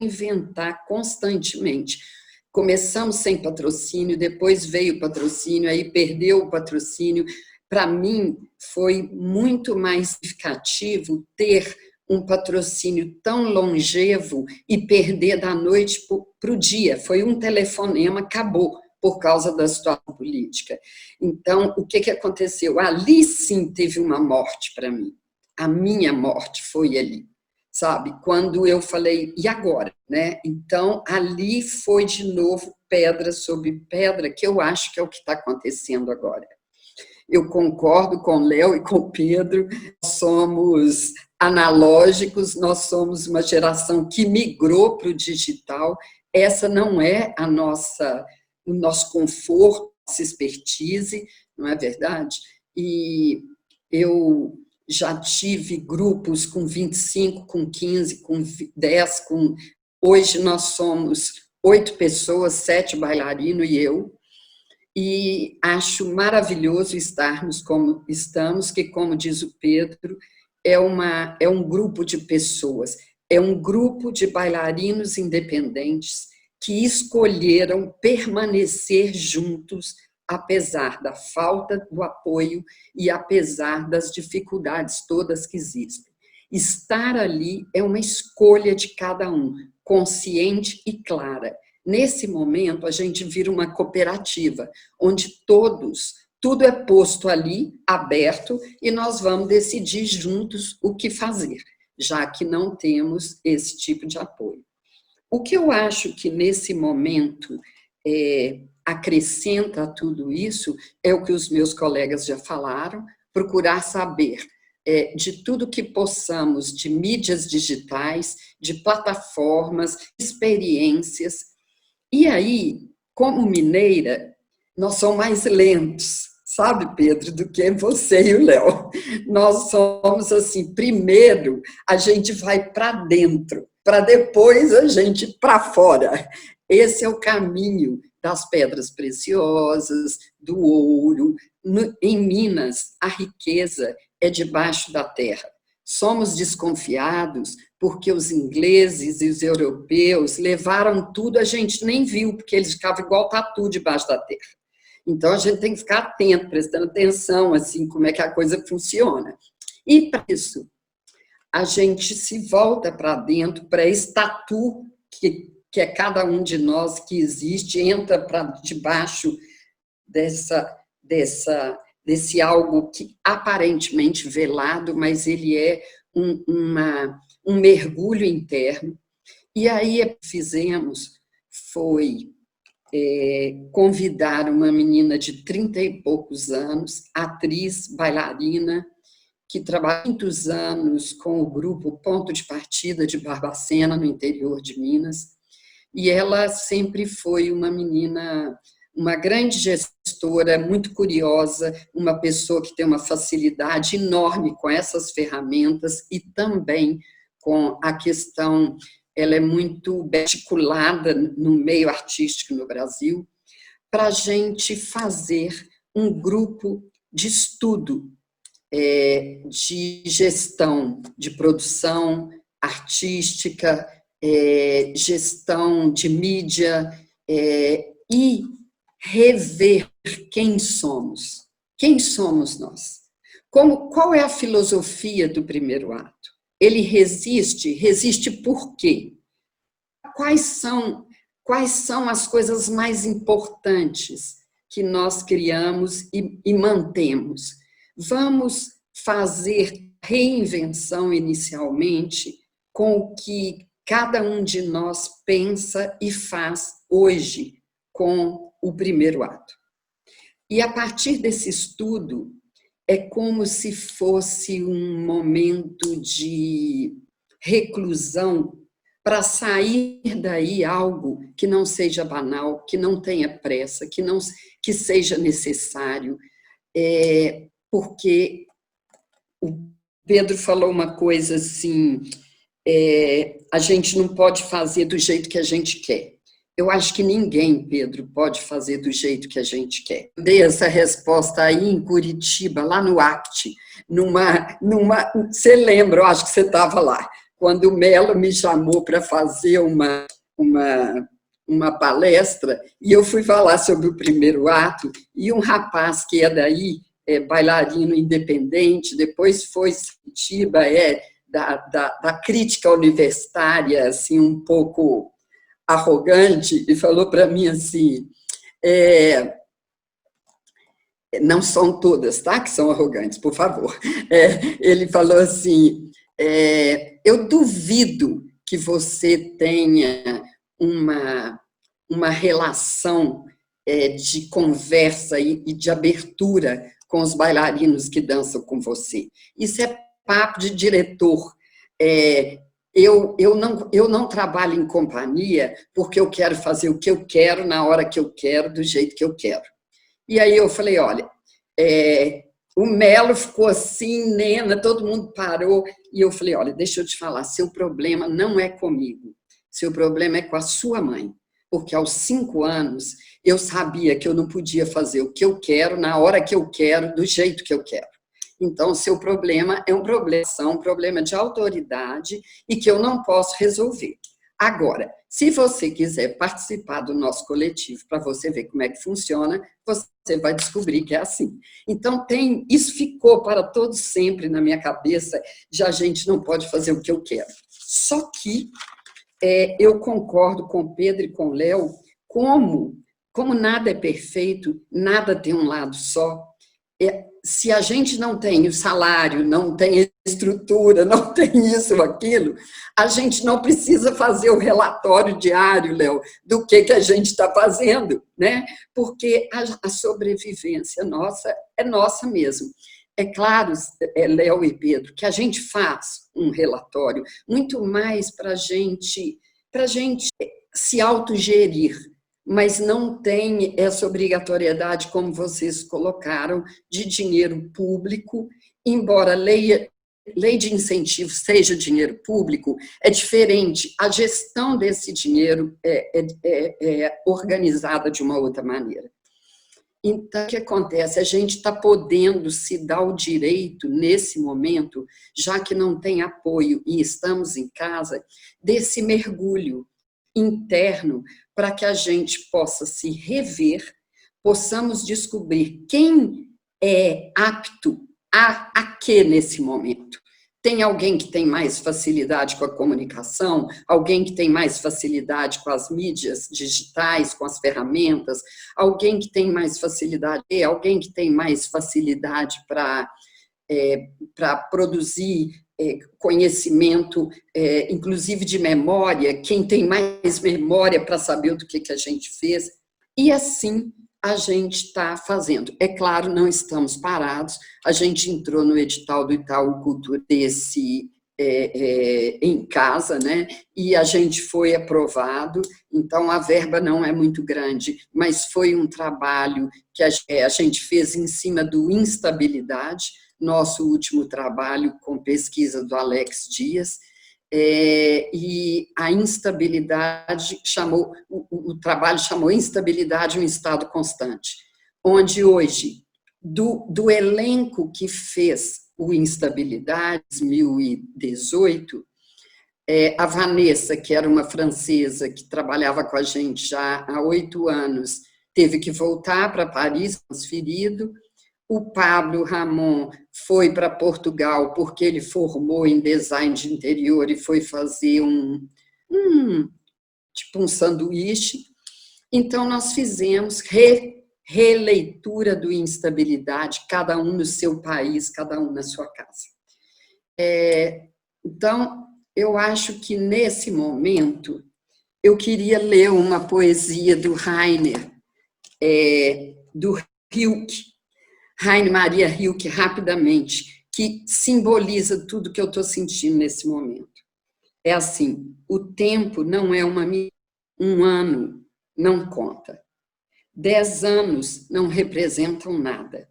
reinventar constantemente. Começamos sem patrocínio, depois veio o patrocínio, aí perdeu o patrocínio. Para mim, foi muito mais significativo ter um patrocínio tão longevo e perder da noite para o dia. Foi um telefonema, acabou, por causa da situação política. Então, o que aconteceu? Ali sim teve uma morte para mim. A minha morte foi ali, sabe? Quando eu falei, e agora? Né? Então, ali foi de novo pedra sobre pedra, que eu acho que é o que está acontecendo agora. Eu concordo com o Léo e com o Pedro, somos analógicos, nós somos uma geração que migrou para o digital, essa não é o nosso conforto, nossa expertise, não é verdade? E eu já tive grupos com 25, com 15, com 10, hoje nós somos 8 pessoas, 7 bailarinos e eu, e acho maravilhoso estarmos como estamos, que, como diz o Pedro, é um grupo de pessoas, é um grupo de bailarinos independentes que escolheram permanecer juntos, apesar da falta do apoio e apesar das dificuldades todas que existem. Estar ali é uma escolha de cada um, consciente e clara. Nesse momento, a gente vira uma cooperativa, onde tudo é posto ali, aberto, e nós vamos decidir juntos o que fazer, já que não temos esse tipo de apoio. O que eu acho que, nesse momento, acrescenta a tudo isso é o que os meus colegas já falaram, procurar saber de tudo que possamos, de mídias digitais, de plataformas, experiências. E aí, como mineira, nós somos mais lentos, sabe, Pedro, do que você e o Léo. Nós somos assim, primeiro a gente vai para dentro, para depois a gente para fora. Esse é o caminho das pedras preciosas, do ouro. Em Minas, a riqueza é debaixo da terra. Somos desconfiados porque os ingleses e os europeus levaram tudo, a gente nem viu, porque eles ficavam igual tatu debaixo da terra. Então, a gente tem que ficar atento, prestando atenção, assim, como é que a coisa funciona. E, para isso, a gente se volta para dentro, para esse tatu que é cada um de nós que existe, entra para debaixo desse algo que aparentemente velado, mas ele é um mergulho interno. E aí o que fizemos foi convidar uma menina de 30 e poucos anos, atriz, bailarina, que trabalha há muitos anos com o grupo Ponto de Partida de Barbacena, no interior de Minas, e ela sempre foi uma menina, uma grande gestora, muito curiosa, uma pessoa que tem uma facilidade enorme com essas ferramentas e também com a questão, ela é muito articulada no meio artístico no Brasil, para a gente fazer um grupo de estudo de gestão de produção artística, gestão de mídia e rever quem somos. Quem somos nós? Qual é a filosofia do primeiro ato? Ele resiste por quê? Quais são as coisas mais importantes que nós criamos e mantemos? Vamos fazer reinvenção inicialmente com o que cada um de nós pensa e faz hoje com o primeiro ato. E a partir desse estudo, é como se fosse um momento de reclusão para sair daí algo que não seja banal, que não tenha pressa, que seja necessário, porque Pedro falou uma coisa assim, a gente não pode fazer do jeito que a gente quer. Eu acho que ninguém, Pedro, pode fazer do jeito que a gente quer. Eu dei essa resposta aí em Curitiba, lá no ACT, você lembra, eu acho que você estava lá, quando o Melo me chamou para fazer uma palestra, e eu fui falar sobre o primeiro ato, e um rapaz que é daí, bailarino independente, depois foi Curitiba, da crítica universitária, assim, um pouco arrogante, e falou para mim assim, não são todas, tá, que são arrogantes, por favor. Ele falou assim, eu duvido que você tenha uma relação de conversa e de abertura com os bailarinos que dançam com você. Isso é papo de diretor. Eu não trabalho em companhia porque eu quero fazer o que eu quero, na hora que eu quero, do jeito que eu quero. E aí eu falei, olha, o Melo ficou assim, Nena, todo mundo parou, e eu falei, olha, deixa eu te falar, seu problema não é comigo, seu problema é com a sua mãe, porque aos 5 anos eu sabia que eu não podia fazer o que eu quero, na hora que eu quero, do jeito que eu quero. Então, o seu problema é um problema de autoridade e que eu não posso resolver. Agora, se você quiser participar do nosso coletivo para você ver como é que funciona, você vai descobrir que é assim. Então, isso ficou para todos sempre na minha cabeça, de a gente não pode fazer o que eu quero. Só que eu concordo com o Pedro e com o Léo, como nada é perfeito, nada tem um lado só. Se a gente não tem o salário, não tem estrutura, não tem isso ou aquilo, a gente não precisa fazer o relatório diário, Léo, do que a gente está fazendo, né? Porque a sobrevivência nossa é nossa mesmo. É claro, Léo e Pedro, que a gente faz um relatório muito mais para a gente se autogerir, mas não tem essa obrigatoriedade, como vocês colocaram, de dinheiro público, embora lei de incentivo seja dinheiro público, é diferente. A gestão desse dinheiro é organizada de uma outra maneira. Então, o que acontece? A gente está podendo se dar o direito, nesse momento, já que não tem apoio e estamos em casa, desse mergulho interno para que a gente possa se rever, possamos descobrir quem é apto a quê nesse momento. Tem alguém que tem mais facilidade com a comunicação, alguém que tem mais facilidade com as mídias digitais, com as ferramentas, alguém que tem mais facilidade, alguém que tem mais facilidade para produzir conhecimento, inclusive de memória, quem tem mais memória para saber do que a gente fez, e assim a gente está fazendo. É claro, não estamos parados, a gente entrou no edital do Itaú Cultura em casa, né? E a gente foi aprovado, então a verba não é muito grande, mas foi um trabalho que a gente fez em cima do instabilidade, nosso último trabalho com pesquisa do Alex Dias, e a instabilidade o trabalho chamou Instabilidade, um Estado Constante, onde hoje, do elenco que fez o Instabilidade, 2018, a Vanessa, que era uma francesa que trabalhava com a gente já há 8 anos, teve que voltar para Paris, transferido. O Pablo Ramon foi para Portugal porque ele formou em design de interior e foi fazer um sanduíche. Então, nós fizemos releitura do Instabilidade, cada um no seu país, cada um na sua casa. Então, eu acho que, nesse momento, eu queria ler uma poesia do Rainer, do Rilke, Rainer Maria Rilke, rapidamente, que simboliza tudo que eu estou sentindo nesse momento. É assim, o tempo não é um ano não conta. 10 anos não representam nada.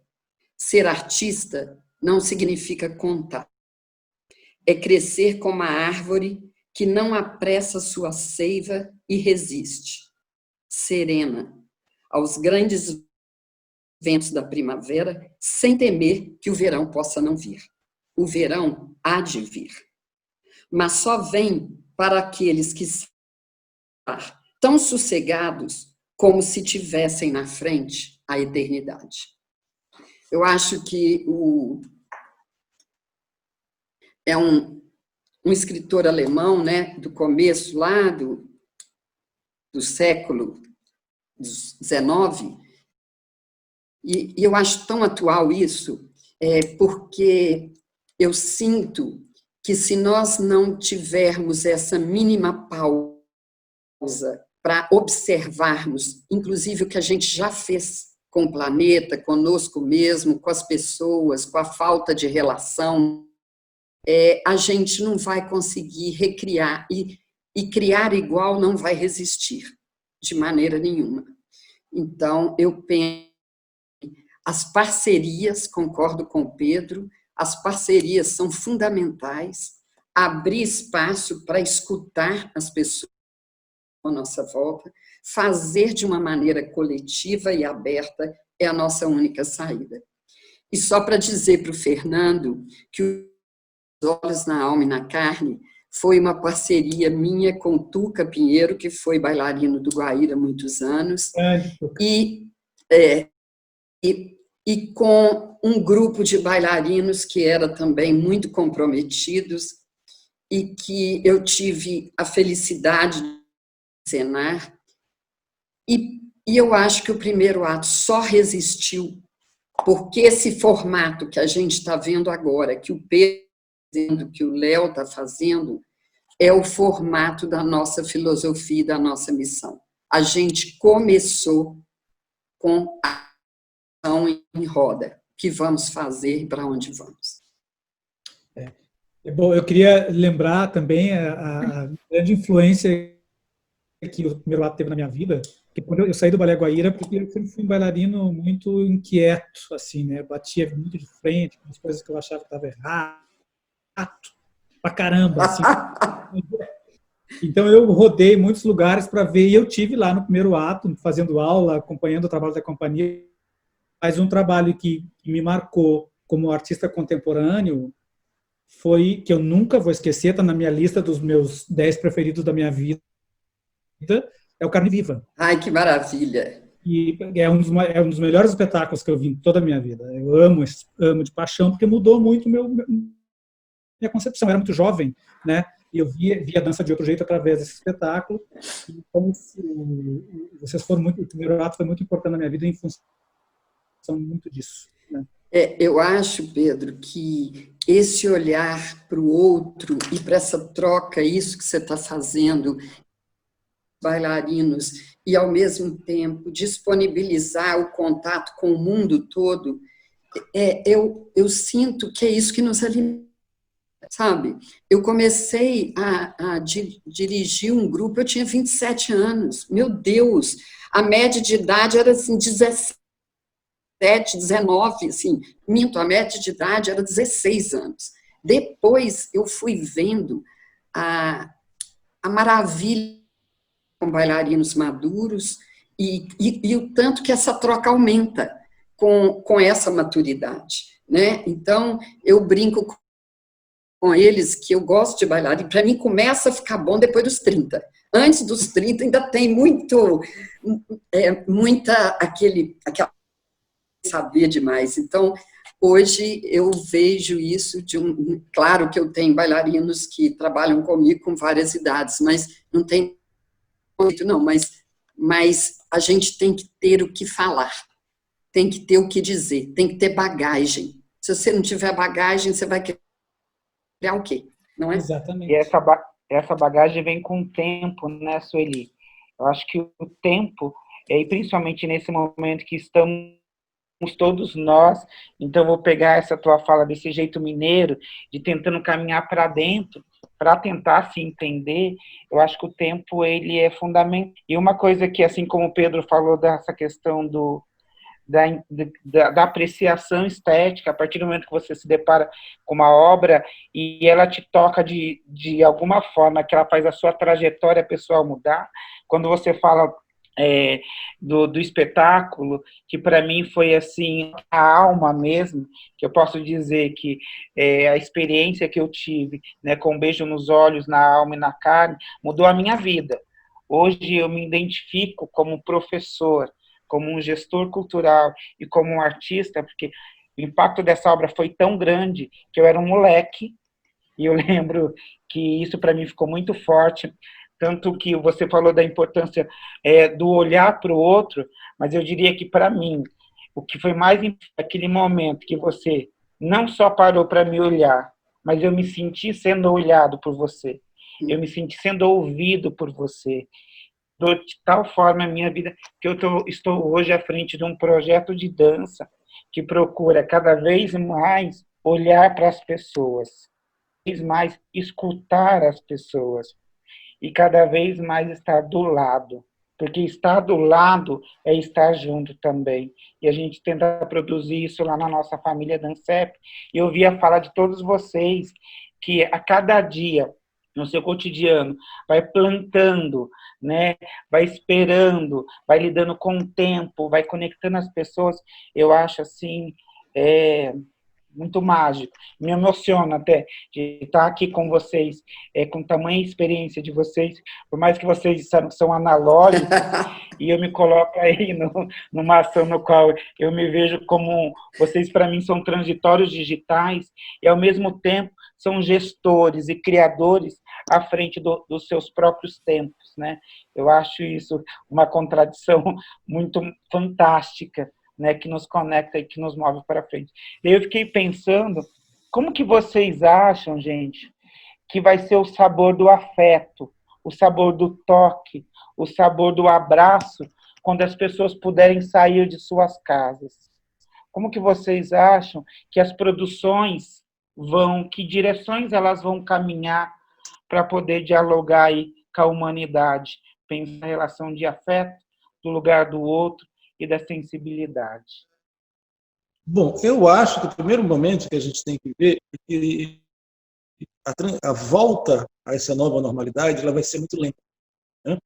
Ser artista não significa contar. é crescer como a árvore que não apressa sua seiva e resiste, serena, aos grandes ventos da primavera, sem temer que o verão possa não vir. O verão há de vir, mas só vem para aqueles que estão tão sossegados como se tivessem na frente a eternidade. Eu acho que é um escritor alemão, né, do começo lá do século XIX, e eu acho tão atual isso, porque eu sinto que se nós não tivermos essa mínima pausa para observarmos, inclusive o que a gente já fez com o planeta, conosco mesmo, com as pessoas, com a falta de relação, a gente não vai conseguir recriar, e criar igual não vai resistir, de maneira nenhuma. Então, eu penso, as parcerias, concordo com o Pedro, as parcerias são fundamentais, abrir espaço para escutar as pessoas à nossa volta, fazer de uma maneira coletiva e aberta é a nossa única saída. E só para dizer para o Fernando que Os Olhos na Alma e na Carne foi uma parceria minha com o Tuca Pinheiro, que foi bailarino do Guaíra há muitos anos, e com um grupo de bailarinos que era também muito comprometidos e que eu tive a felicidade de encenar. E eu acho que o primeiro ato só resistiu porque esse formato que a gente está vendo agora, que o Pedro está fazendo, que o Léo está fazendo, é o formato da nossa filosofia e da nossa missão. A gente começou com a ação em roda. O que vamos fazer e para onde vamos? Bom, eu queria lembrar também a grande influência que o primeiro ato teve na minha vida, que quando eu saí do Balé Guaíra, porque eu sempre fui um bailarino muito inquieto, assim, né? Batia muito de frente, com as coisas que eu achava que estava errado, pra caramba, assim. Então eu rodei muitos lugares para ver, e eu tive lá no primeiro ato, fazendo aula, acompanhando o trabalho da companhia, mas um trabalho que me marcou como artista contemporâneo foi, que eu nunca vou esquecer, está na minha lista dos meus 10 preferidos da minha vida, é o Carne Viva. Ai, que maravilha! E é um dos melhores espetáculos que eu vi em toda a minha vida. Eu amo de paixão, porque mudou muito minha concepção. Eu era muito jovem, né? E eu via a dança de outro jeito através desse espetáculo. E como vocês foram muito, o primeiro ato foi muito importante na minha vida em função muito disso, né? Eu acho, Pedro, que esse olhar para o outro e para essa troca, isso que você está fazendo, bailarinos, e ao mesmo tempo disponibilizar o contato com o mundo todo, eu sinto que é isso que nos alimenta, sabe? Eu comecei a dirigir um grupo, eu tinha 27 anos, meu Deus, a média de idade era assim, 17, 19, assim, minto, a média de idade era 16 anos. Depois eu fui vendo a maravilha com bailarinos maduros e o tanto que essa troca aumenta com essa maturidade, né? Então, eu brinco com eles que eu gosto de bailar, e para mim começa a ficar bom depois dos 30. Antes dos 30 ainda tem aquela saber demais. Então, hoje eu vejo isso claro que eu tenho bailarinos que trabalham comigo com várias idades, mas não tem muito, não, mas a gente tem que ter o que falar, tem que ter o que dizer, tem que ter bagagem. Se você não tiver bagagem, você vai criar o quê? Não é? Exatamente. E essa bagagem vem com o tempo, né, Sueli? Eu acho que o tempo, e principalmente nesse momento que estamos todos nós, então vou pegar essa tua fala desse jeito mineiro, de tentando caminhar para dentro, para tentar se entender. Eu acho que o tempo ele é fundamental. E uma coisa que, assim como o Pedro falou dessa questão da apreciação estética, a partir do momento que você se depara com uma obra e ela te toca de alguma forma, que ela faz a sua trajetória pessoal mudar. Quando você fala do espetáculo, que para mim foi assim, a alma mesmo, que eu posso dizer que a experiência que eu tive, né, com um beijo nos olhos, na alma e na carne, mudou a minha vida. Hoje eu me identifico como professor, como um gestor cultural e como um artista, porque o impacto dessa obra foi tão grande que eu era um moleque, e eu lembro que isso para mim ficou muito forte, tanto que você falou da importância do olhar para o outro, mas eu diria que para mim, o que foi mais importante naquele momento que você não só parou para me olhar, mas eu me senti sendo olhado por você, eu me senti sendo ouvido por você, de tal forma a minha vida que estou hoje à frente de um projeto de dança que procura cada vez mais olhar para as pessoas, cada vez mais escutar as pessoas e cada vez mais estar do lado, porque estar do lado é estar junto também. E a gente tenta produzir isso lá na nossa família Dancep. E eu ouvi a fala de todos vocês que a cada dia no seu cotidiano, vai plantando, né? Vai esperando, vai lidando com o tempo, vai conectando as pessoas. Eu acho assim, muito mágico. Me emociona até de estar aqui com vocês, com tamanha experiência de vocês, por mais que vocês disseram que são analógicos, e eu me coloco aí numa ação no qual eu me vejo como vocês, para mim, são transitórios digitais, e ao mesmo tempo são gestores e criadores à frente dos seus próprios tempos, né? Eu acho isso uma contradição muito fantástica, né, que nos conecta e que nos move para frente. E eu fiquei pensando, como que vocês acham, gente, que vai ser o sabor do afeto, o sabor do toque, o sabor do abraço, quando as pessoas puderem sair de suas casas? Como que vocês acham que as produções que direções elas vão caminhar para poder dialogar aí com a humanidade, pensar na relação de afeto, do lugar do outro e da sensibilidade? Bom, eu acho que o primeiro momento que a gente tem que ver é que a volta a essa nova normalidade ela vai ser muito lenta, né?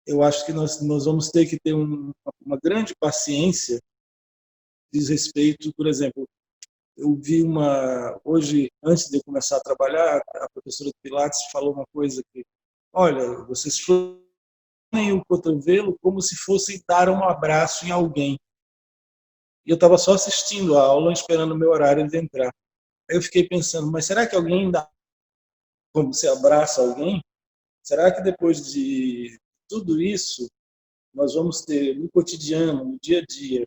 Eu acho que nós vamos ter que ter uma grande paciência diz respeito, por exemplo, eu vi hoje, antes de eu começar a trabalhar, a professora de Pilates falou uma coisa que, olha, vocês flanem o cotovelo como se fossem dar um abraço em alguém. E eu estava só assistindo a aula, esperando o meu horário de entrar. Aí eu fiquei pensando, mas será que alguém dá como se abraça alguém? Será que depois de tudo isso, nós vamos ter no cotidiano, no dia a dia,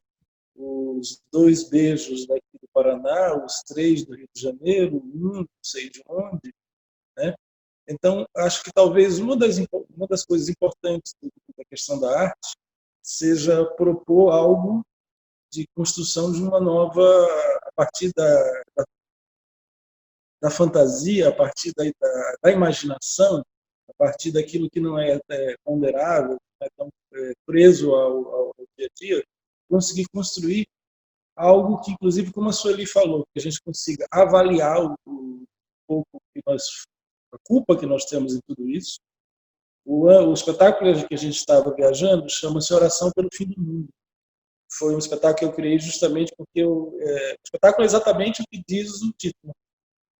os 2 beijos daqui do Paraná, os 3 do Rio de Janeiro, não sei de onde, né? Então, acho que talvez uma das coisas importantes da questão da arte seja propor algo de construção de uma nova, a partir da fantasia, a partir da imaginação, a partir daquilo que não é ponderável, não é tão preso ao dia a dia, conseguir construir algo que, inclusive, como a Sueli falou, que a gente consiga avaliar um pouco a culpa que nós temos em tudo isso. O espetáculo que a gente estava viajando chama-se Oração pelo Fim do Mundo. Foi um espetáculo que eu criei justamente porque o espetáculo é exatamente o que diz o título.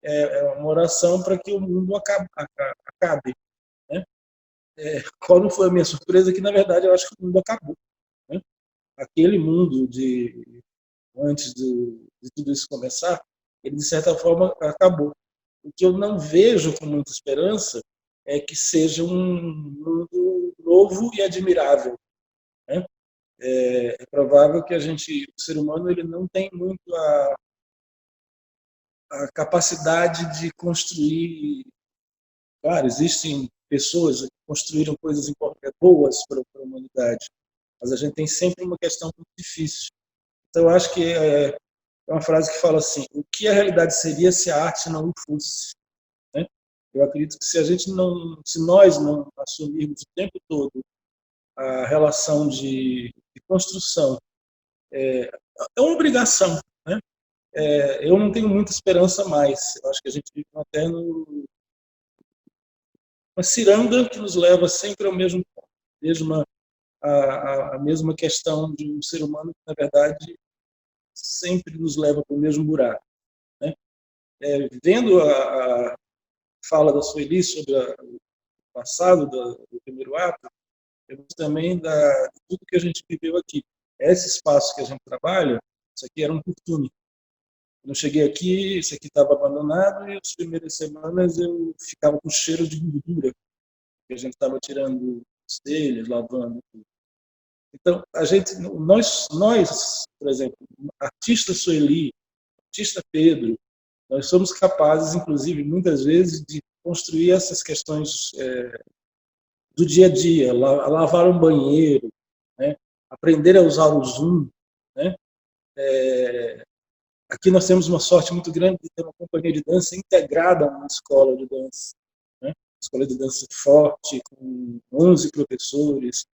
É uma oração para que o mundo acabe, né? Qual não foi a minha surpresa? Que, na verdade, eu acho que o mundo acabou, né? Aquele mundo antes de tudo isso começar, ele, de certa forma, acabou. O que eu não vejo com muita esperança é que seja um mundo novo e admirável, né? É provável que o ser humano, ele não tem muito a capacidade de construir. Claro, existem pessoas que construíram coisas boas para a humanidade, mas a gente tem sempre uma questão muito difícil. Então, eu acho que é uma frase que fala assim: o que a realidade seria se a arte não o fosse? Né? Eu acredito que se nós não assumirmos o tempo todo a relação de construção É uma obrigação, né? Eu não tenho muita esperança mais. Eu acho que a gente vive até uma ciranda que nos leva sempre ao mesmo ponto, a mesma questão de um ser humano que, na verdade, sempre nos leva para o mesmo buraco, né? Vendo a fala da Sueli sobre o passado do primeiro ato, eu gosto também de tudo que a gente viveu aqui. Esse espaço que a gente trabalha, isso aqui era um costume. Quando eu cheguei aqui, isso aqui estava abandonado e as primeiras semanas eu ficava com cheiro de gordura, que a gente estava tirando os telhas, lavando. Então, nós, por exemplo, artista Sueli, artista Pedro, nós somos capazes, inclusive, muitas vezes, de construir essas questões do dia a dia, lavar um banheiro, né? Aprender a usar o Zoom, né? Aqui nós temos uma sorte muito grande de ter uma companhia de dança integrada a uma escola de dança, né? Escola de dança forte, com 11 professores,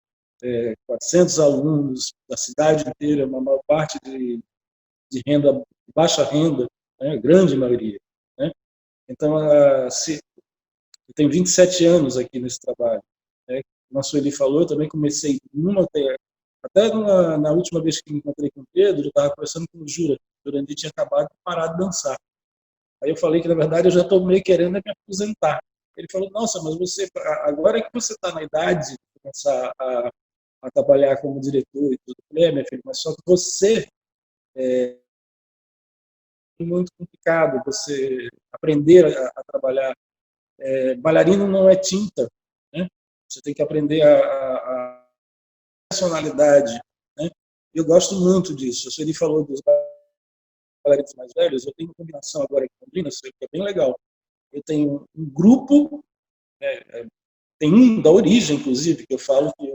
400 alunos da cidade inteira, uma maior parte de renda, baixa renda, né? Grande maioria, né? Então, eu tenho 27 anos aqui nesse trabalho, né? Como a Sueli falou, eu também comecei até na última vez que me encontrei com o Pedro, eu estava conversando com o Jura. O Jurandir tinha acabado de parar de dançar. Aí eu falei que, na verdade, eu já estou meio querendo me aposentar. Ele falou, nossa, mas agora que você está na idade de começar a trabalhar como diretor e tudo, eu falei, minha filha, mas só que você é muito complicado, você aprender a trabalhar. Bailarino não é tinta, né? Você tem que aprender a personalidade, né? Eu gosto muito disso. Ele falou dos bailarinos mais velhos, eu tenho uma combinação agora aqui em Londrina, que é bem legal. Eu tenho um grupo, tem um da origem, inclusive, que eu falo que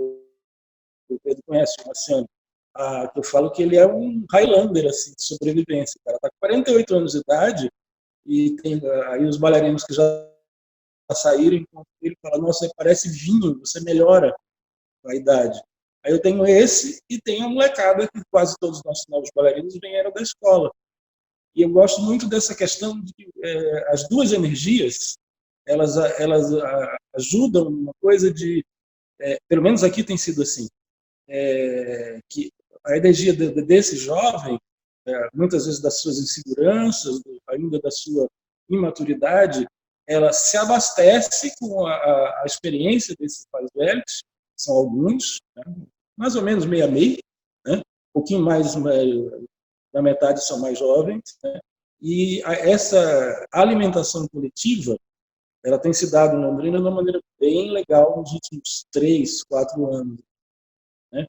o Pedro conhece, o Marciano, que eu falo que ele é um Highlander assim, de sobrevivência. O cara está com 48 anos de idade e tem aí os bailarinos que já saíram, enquanto ele fala, nossa, parece vinho, você melhora a idade. Aí eu tenho esse e tenho a molecada, que quase todos os nossos novos bailarinos vieram da escola. E eu gosto muito dessa questão de que as duas energias, elas ajudam uma coisa de, pelo menos aqui tem sido assim, que a energia desse jovem, muitas vezes das suas inseguranças, ainda da sua imaturidade, ela se abastece com a experiência desses mais velhos, são alguns, né? Mais ou menos meio a meio, né? Um pouquinho mais da metade são mais jovens, né? E essa alimentação coletiva, ela tem se dado em Londrina de uma maneira bem legal nos últimos 3, 4 anos, né?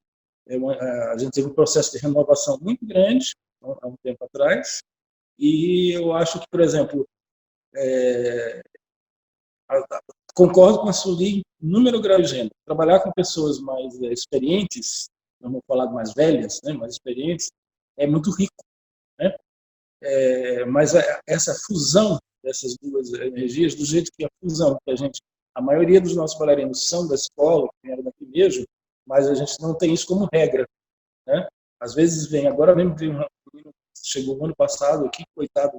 A gente teve um processo de renovação muito grande há um tempo atrás, e eu acho que, por exemplo, concordo com a Sueli em número, grau e gênero. Trabalhar com pessoas mais experientes, não vou falar mais velhas, né, mais experientes, é muito rico, né? Mas essa fusão dessas duas energias, do jeito que a fusão que a maioria dos nossos bailarinos são da escola, que vieram daqui mesmo, mas a gente não tem isso como regra, né? Às vezes agora mesmo tem um menino que chegou no ano passado aqui, coitado,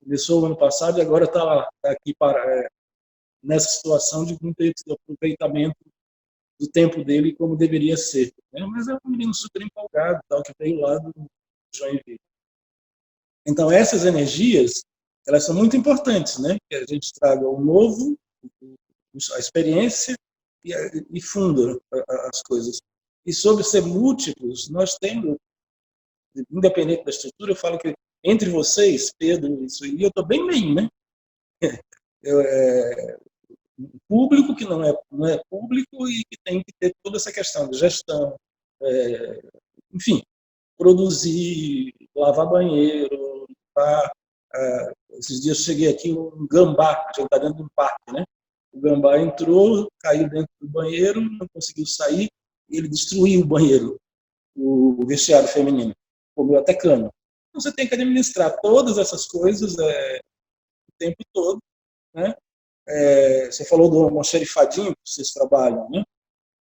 começou o ano passado e agora está aqui nessa situação de não ter aproveitamento do tempo dele como deveria ser, né? Mas é um menino super empolgado, tal, que veio lá do Joinville. Então essas energias, elas são muito importantes, né? Que a gente traga o novo, a experiência e funda as coisas. E sobre ser múltiplos, nós temos, independente da estrutura, eu falo que entre vocês, Pedro e Sueli, eu estou bem bem, né? Público que não é público e que tem que ter toda essa questão de gestão, enfim, produzir, lavar banheiro, limpar. Esses dias eu cheguei aqui, um gambá, a gente está dentro de um parque, né? O gambá entrou, caiu dentro do banheiro, não conseguiu sair, e ele destruiu o banheiro, o vestiário feminino, comeu até cano. Então, você tem que administrar todas essas coisas o tempo todo, né? Você falou do almoxerifadinho que vocês trabalham, né?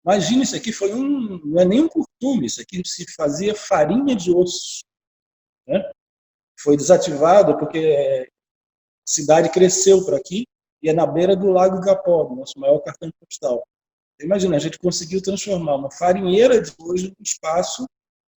Imagina, isso aqui não é nem um cortiço, costume, isso aqui se fazia farinha de osso, né? Foi desativado porque a cidade cresceu para aqui e é na beira do Lago Igapó, nosso maior cartão postal. Imagina, a gente conseguiu transformar uma farinheira de hoje num espaço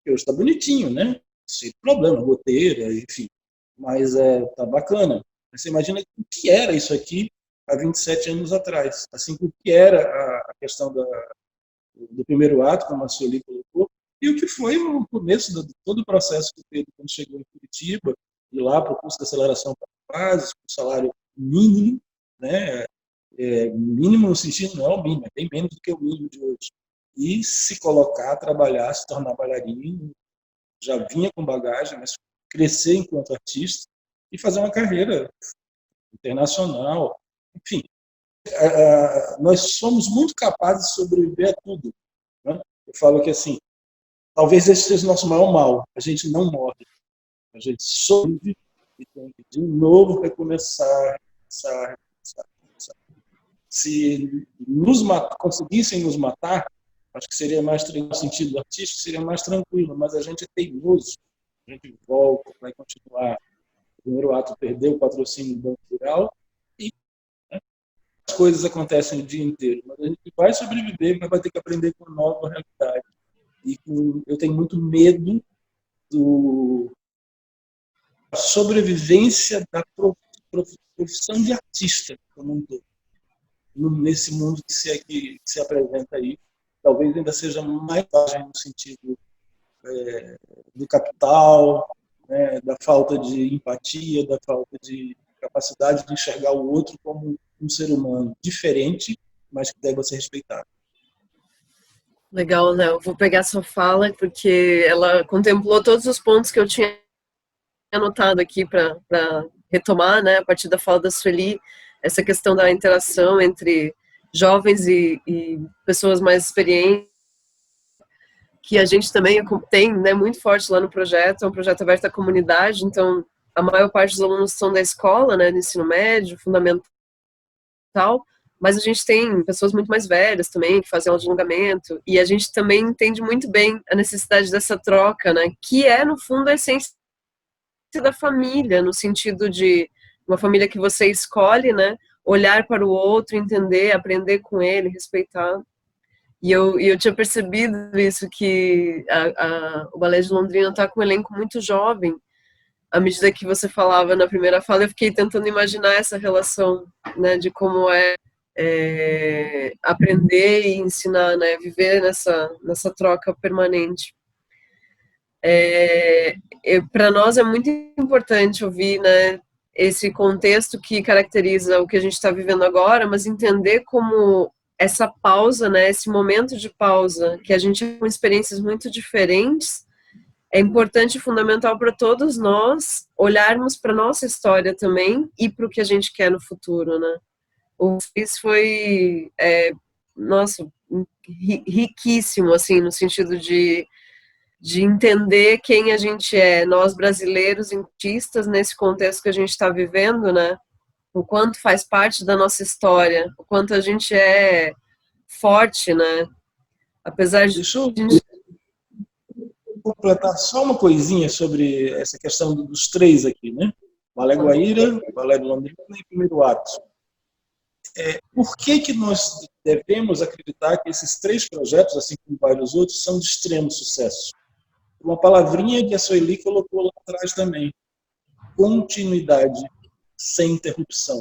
que hoje está bonitinho, né? Sem problema, goteira, enfim. Mas tá bacana. Você imagina o que era isso aqui há 27 anos atrás. Assim, o que era a questão do primeiro ato, como a Sueli colocou, e o que foi o começo de todo o processo que o Pedro, quando chegou em Curitiba, ir lá para o curso de aceleração para bases, com salário mínimo, né? Mínimo no sentido, não é o mínimo, é bem menos do que o mínimo de hoje. E se colocar, trabalhar, se tornar bailarino, já vinha com bagagem, mas crescer enquanto artista e fazer uma carreira internacional. Enfim, nós somos muito capazes de sobreviver a tudo, né? Eu falo que, assim, talvez esse seja o nosso maior mal. A gente não morre. A gente sobrevive e tem que, de novo, recomeçar, recomeçar. Se conseguissem nos matar, acho que seria mais, no sentido artístico, seria mais tranquilo, mas a gente é teimoso, a gente volta, vai continuar. O primeiro ato perdeu o patrocínio do Banco Rural e, né, as coisas acontecem o dia inteiro, mas a gente vai sobreviver, mas vai ter que aprender com uma nova realidade. E eu tenho muito medo da sobrevivência da profissão de artista como um todo. Nesse mundo que se apresenta aí, talvez ainda seja mais ágil no sentido do capital, né, da falta de empatia, da falta de capacidade de enxergar o outro como um ser humano diferente, mas que deve ser respeitado. Legal, né? Eu vou pegar sua fala, porque ela contemplou todos os pontos que eu tinha anotado aqui para retomar, né, a partir da fala da Sueli, essa questão da interação entre jovens e pessoas mais experientes, que a gente também tem, né, muito forte lá no projeto. É um projeto aberto à comunidade, então a maior parte dos alunos são da escola, né, do ensino médio, fundamental, mas a gente tem pessoas muito mais velhas também, que fazem aula de alongamento, e a gente também entende muito bem a necessidade dessa troca, né, que é, no fundo, a essência da família, no sentido de uma família que você escolhe, né, olhar para o outro, entender, aprender com ele, respeitar. E eu tinha percebido isso, que o Balé de Londrina está com um elenco muito jovem. À medida que você falava na primeira fala, eu fiquei tentando imaginar essa relação, né, de como aprender e ensinar, né, viver nessa troca permanente. Para nós é muito importante ouvir, né, esse contexto que caracteriza o que a gente está vivendo agora, mas entender como essa pausa, né, esse momento de pausa, que a gente tem experiências muito diferentes, é importante e fundamental para todos nós olharmos para a nossa história também e para o que a gente quer no futuro, né? Isso foi, nossa, riquíssimo, assim, no sentido de entender quem a gente é, nós brasileiros, artistas, nesse contexto que a gente está vivendo, né? O quanto faz parte da nossa história, o quanto a gente é forte, né? Apesar de... Deixa eu completar só uma coisinha sobre essa questão dos três aqui, né? Balé Guaíra, Balé de Londrina e Primeiro Ato. Por que nós devemos acreditar que esses três projetos, assim como vários outros, são de extremo sucesso? Uma palavrinha que a Sueli colocou lá atrás também: continuidade, sem interrupção.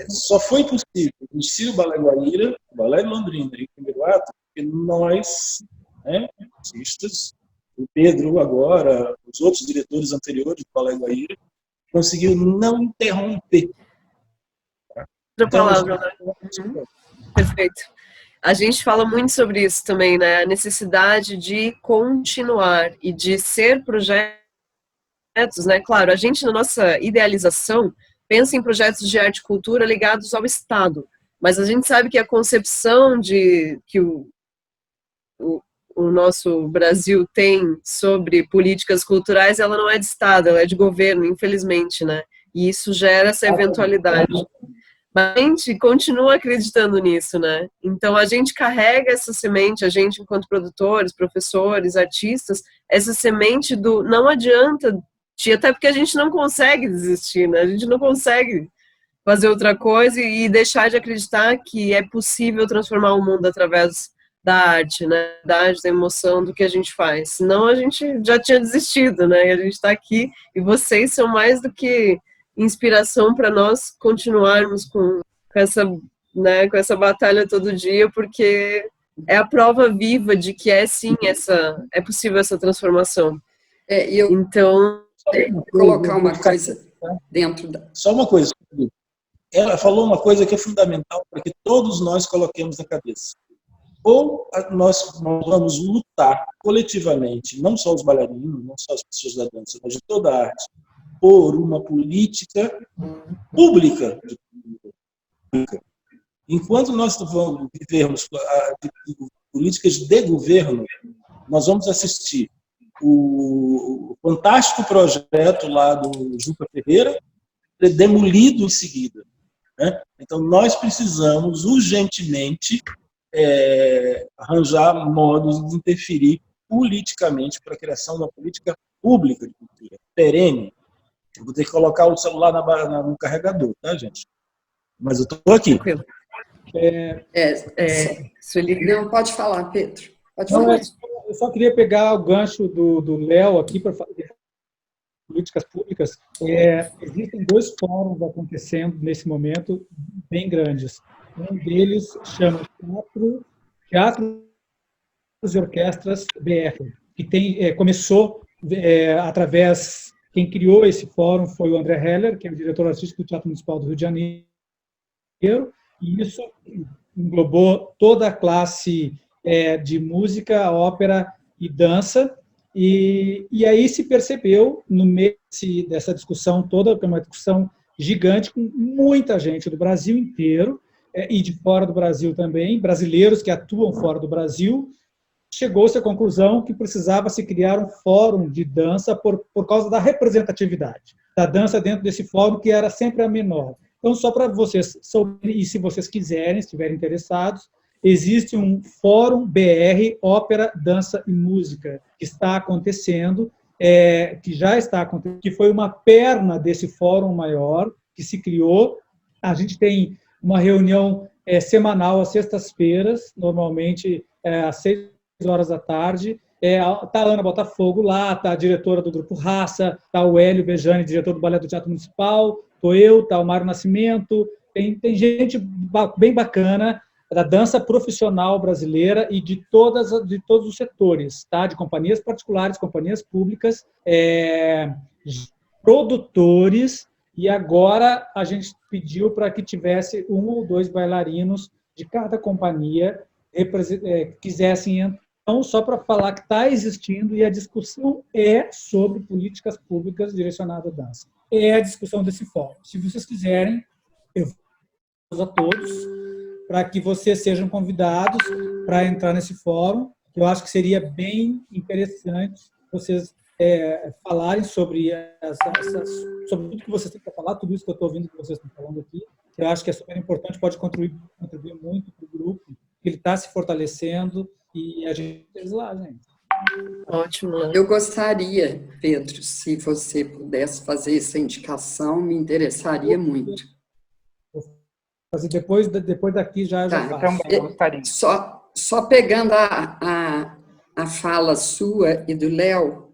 Só foi possível existir o Balé Guaíra, o Balé de Londrina e o Primeiro Ato porque nós, né, artistas, o Pedro agora, os outros diretores anteriores do Balé Guaíra, conseguiu não interromper. Outra palavra, né? Perfeito. A gente fala muito sobre isso também, né? A necessidade de continuar e de ser projetos, né? Claro, a gente, na nossa idealização, pensa em projetos de arte e cultura ligados ao Estado, mas a gente sabe que a concepção que o nosso Brasil tem sobre políticas culturais, ela não é de Estado, ela é de governo, infelizmente, né? E isso gera essa eventualidade. Mas a gente continua acreditando nisso, né? Então a gente carrega essa semente, a gente enquanto produtores, professores, artistas, essa semente do não adianta, até porque a gente não consegue desistir, né? A gente não consegue fazer outra coisa e deixar de acreditar que é possível transformar o mundo através da arte, né? Da arte, da emoção, do que a gente faz. Senão a gente já tinha desistido, né? E a gente está aqui e vocês são mais do que inspiração para nós continuarmos com essa, né, com essa batalha todo dia, porque é a prova viva de que sim, é possível essa transformação. Então, colocar uma coisa dentro da... Só uma coisa. Ela falou uma coisa que é fundamental para que todos nós coloquemos na cabeça. Ou nós vamos lutar coletivamente, não só os bailarinos, não só as pessoas da dança, mas de toda a arte, por uma política pública. Enquanto nós vamos vivermos políticas de governo, nós vamos assistir o fantástico projeto lá do Juca Ferreira demolido em seguida, né? Então, nós precisamos urgentemente arranjar modos de interferir politicamente para a criação de uma política pública de cultura, perene. Eu vou ter que colocar o celular no carregador, tá, gente? Mas eu estou aqui. Não, pode falar, Pedro. Pode Não, falar. eu só queria pegar o gancho do Léo aqui para fazer políticas públicas. Existem 2 fóruns acontecendo nesse momento bem grandes. Um deles chama Teatro e Orquestras BR, que começou através... Quem criou esse fórum foi o André Heller, que é o diretor artístico do Teatro Municipal do Rio de Janeiro, e isso englobou toda a classe de música, ópera e dança, e aí se percebeu, no meio dessa discussão toda, que é uma discussão gigante, com muita gente do Brasil inteiro, e de fora do Brasil também, brasileiros que atuam fora do Brasil, chegou-se à conclusão que precisava se criar um fórum de dança por causa da representatividade da dança dentro desse fórum, que era sempre a menor. Então, só para vocês souberem, e se vocês quiserem, estiverem interessados, existe um Fórum BR Ópera, Dança e Música, que está acontecendo, que já está acontecendo, que foi uma perna desse fórum maior que se criou. A gente tem uma reunião semanal às sextas-feiras, normalmente às 6h da tarde. Está a Ana Botafogo lá, está a diretora do Grupo Raça, está o Hélio Bejani, diretor do Balé do Teatro Municipal, estou eu, está o Mário Nascimento, tem gente bem bacana da dança profissional brasileira e de todos os setores, tá? De companhias particulares, companhias públicas, produtores, e agora a gente pediu para que tivesse 1 ou 2 bailarinos de cada companhia que quisessem entrar. Então, só para falar que está existindo, e a discussão é sobre políticas públicas direcionadas à dança. É a discussão desse fórum. Se vocês quiserem, eu vou a todos para que vocês sejam convidados para entrar nesse fórum. Eu acho que seria bem interessante vocês falarem sobre tudo que vocês têm para falar, tudo isso que eu estou ouvindo que vocês estão falando aqui. Eu acho que é super importante, pode contribuir muito para o grupo, que ele está se fortalecendo, e a gente fez lá, gente. Ótimo. Eu gostaria, Pedro, se você pudesse fazer essa indicação, me interessaria muito. Vou fazer depois daqui já faço. Eu gostaria. Só pegando a fala sua e do Léo,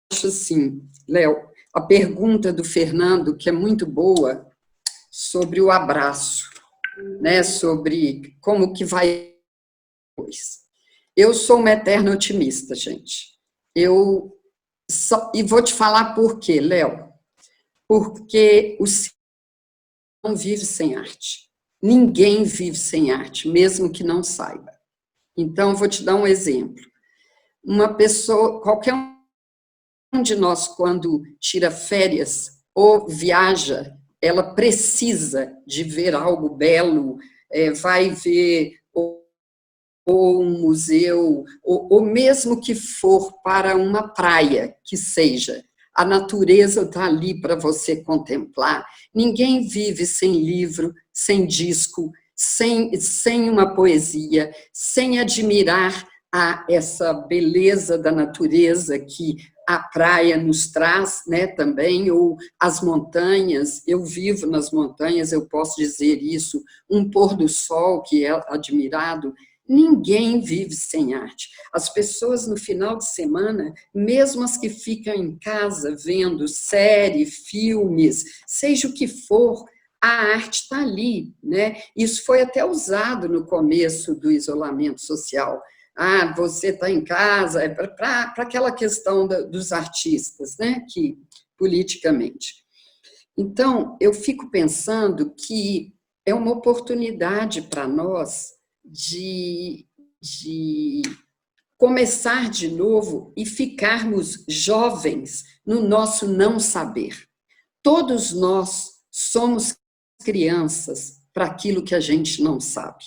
acho assim, Léo, a pergunta do Fernando, que é muito boa, sobre o abraço, né, sobre como que vai depois. Eu sou uma eterna otimista, gente. E vou te falar por quê, Léo. Porque o cinema não vive sem arte. Ninguém vive sem arte, mesmo que não saiba. Então, vou te dar um exemplo. Uma pessoa, qualquer um de nós, quando tira férias ou viaja, ela precisa de ver algo belo, vai ver ou um museu, ou mesmo que for para uma praia, que seja. a natureza está ali para você contemplar. Ninguém vive sem livro, sem disco, sem uma poesia, sem admirar essa beleza da natureza que a praia nos traz, né, também, ou as montanhas. Eu vivo nas montanhas, eu posso dizer isso, um pôr do sol que é admirado. Ninguém vive sem arte. As pessoas no final de semana, mesmo as que ficam em casa vendo série, filmes, seja o que for, a arte está ali, né? Isso foi até usado no começo do isolamento social. Ah, você está em casa, é para aquela questão dos artistas, né? Que politicamente. Então, eu fico pensando que é uma oportunidade para nós de começar de novo e ficarmos jovens no nosso não saber. Todos nós somos crianças para aquilo que a gente não sabe.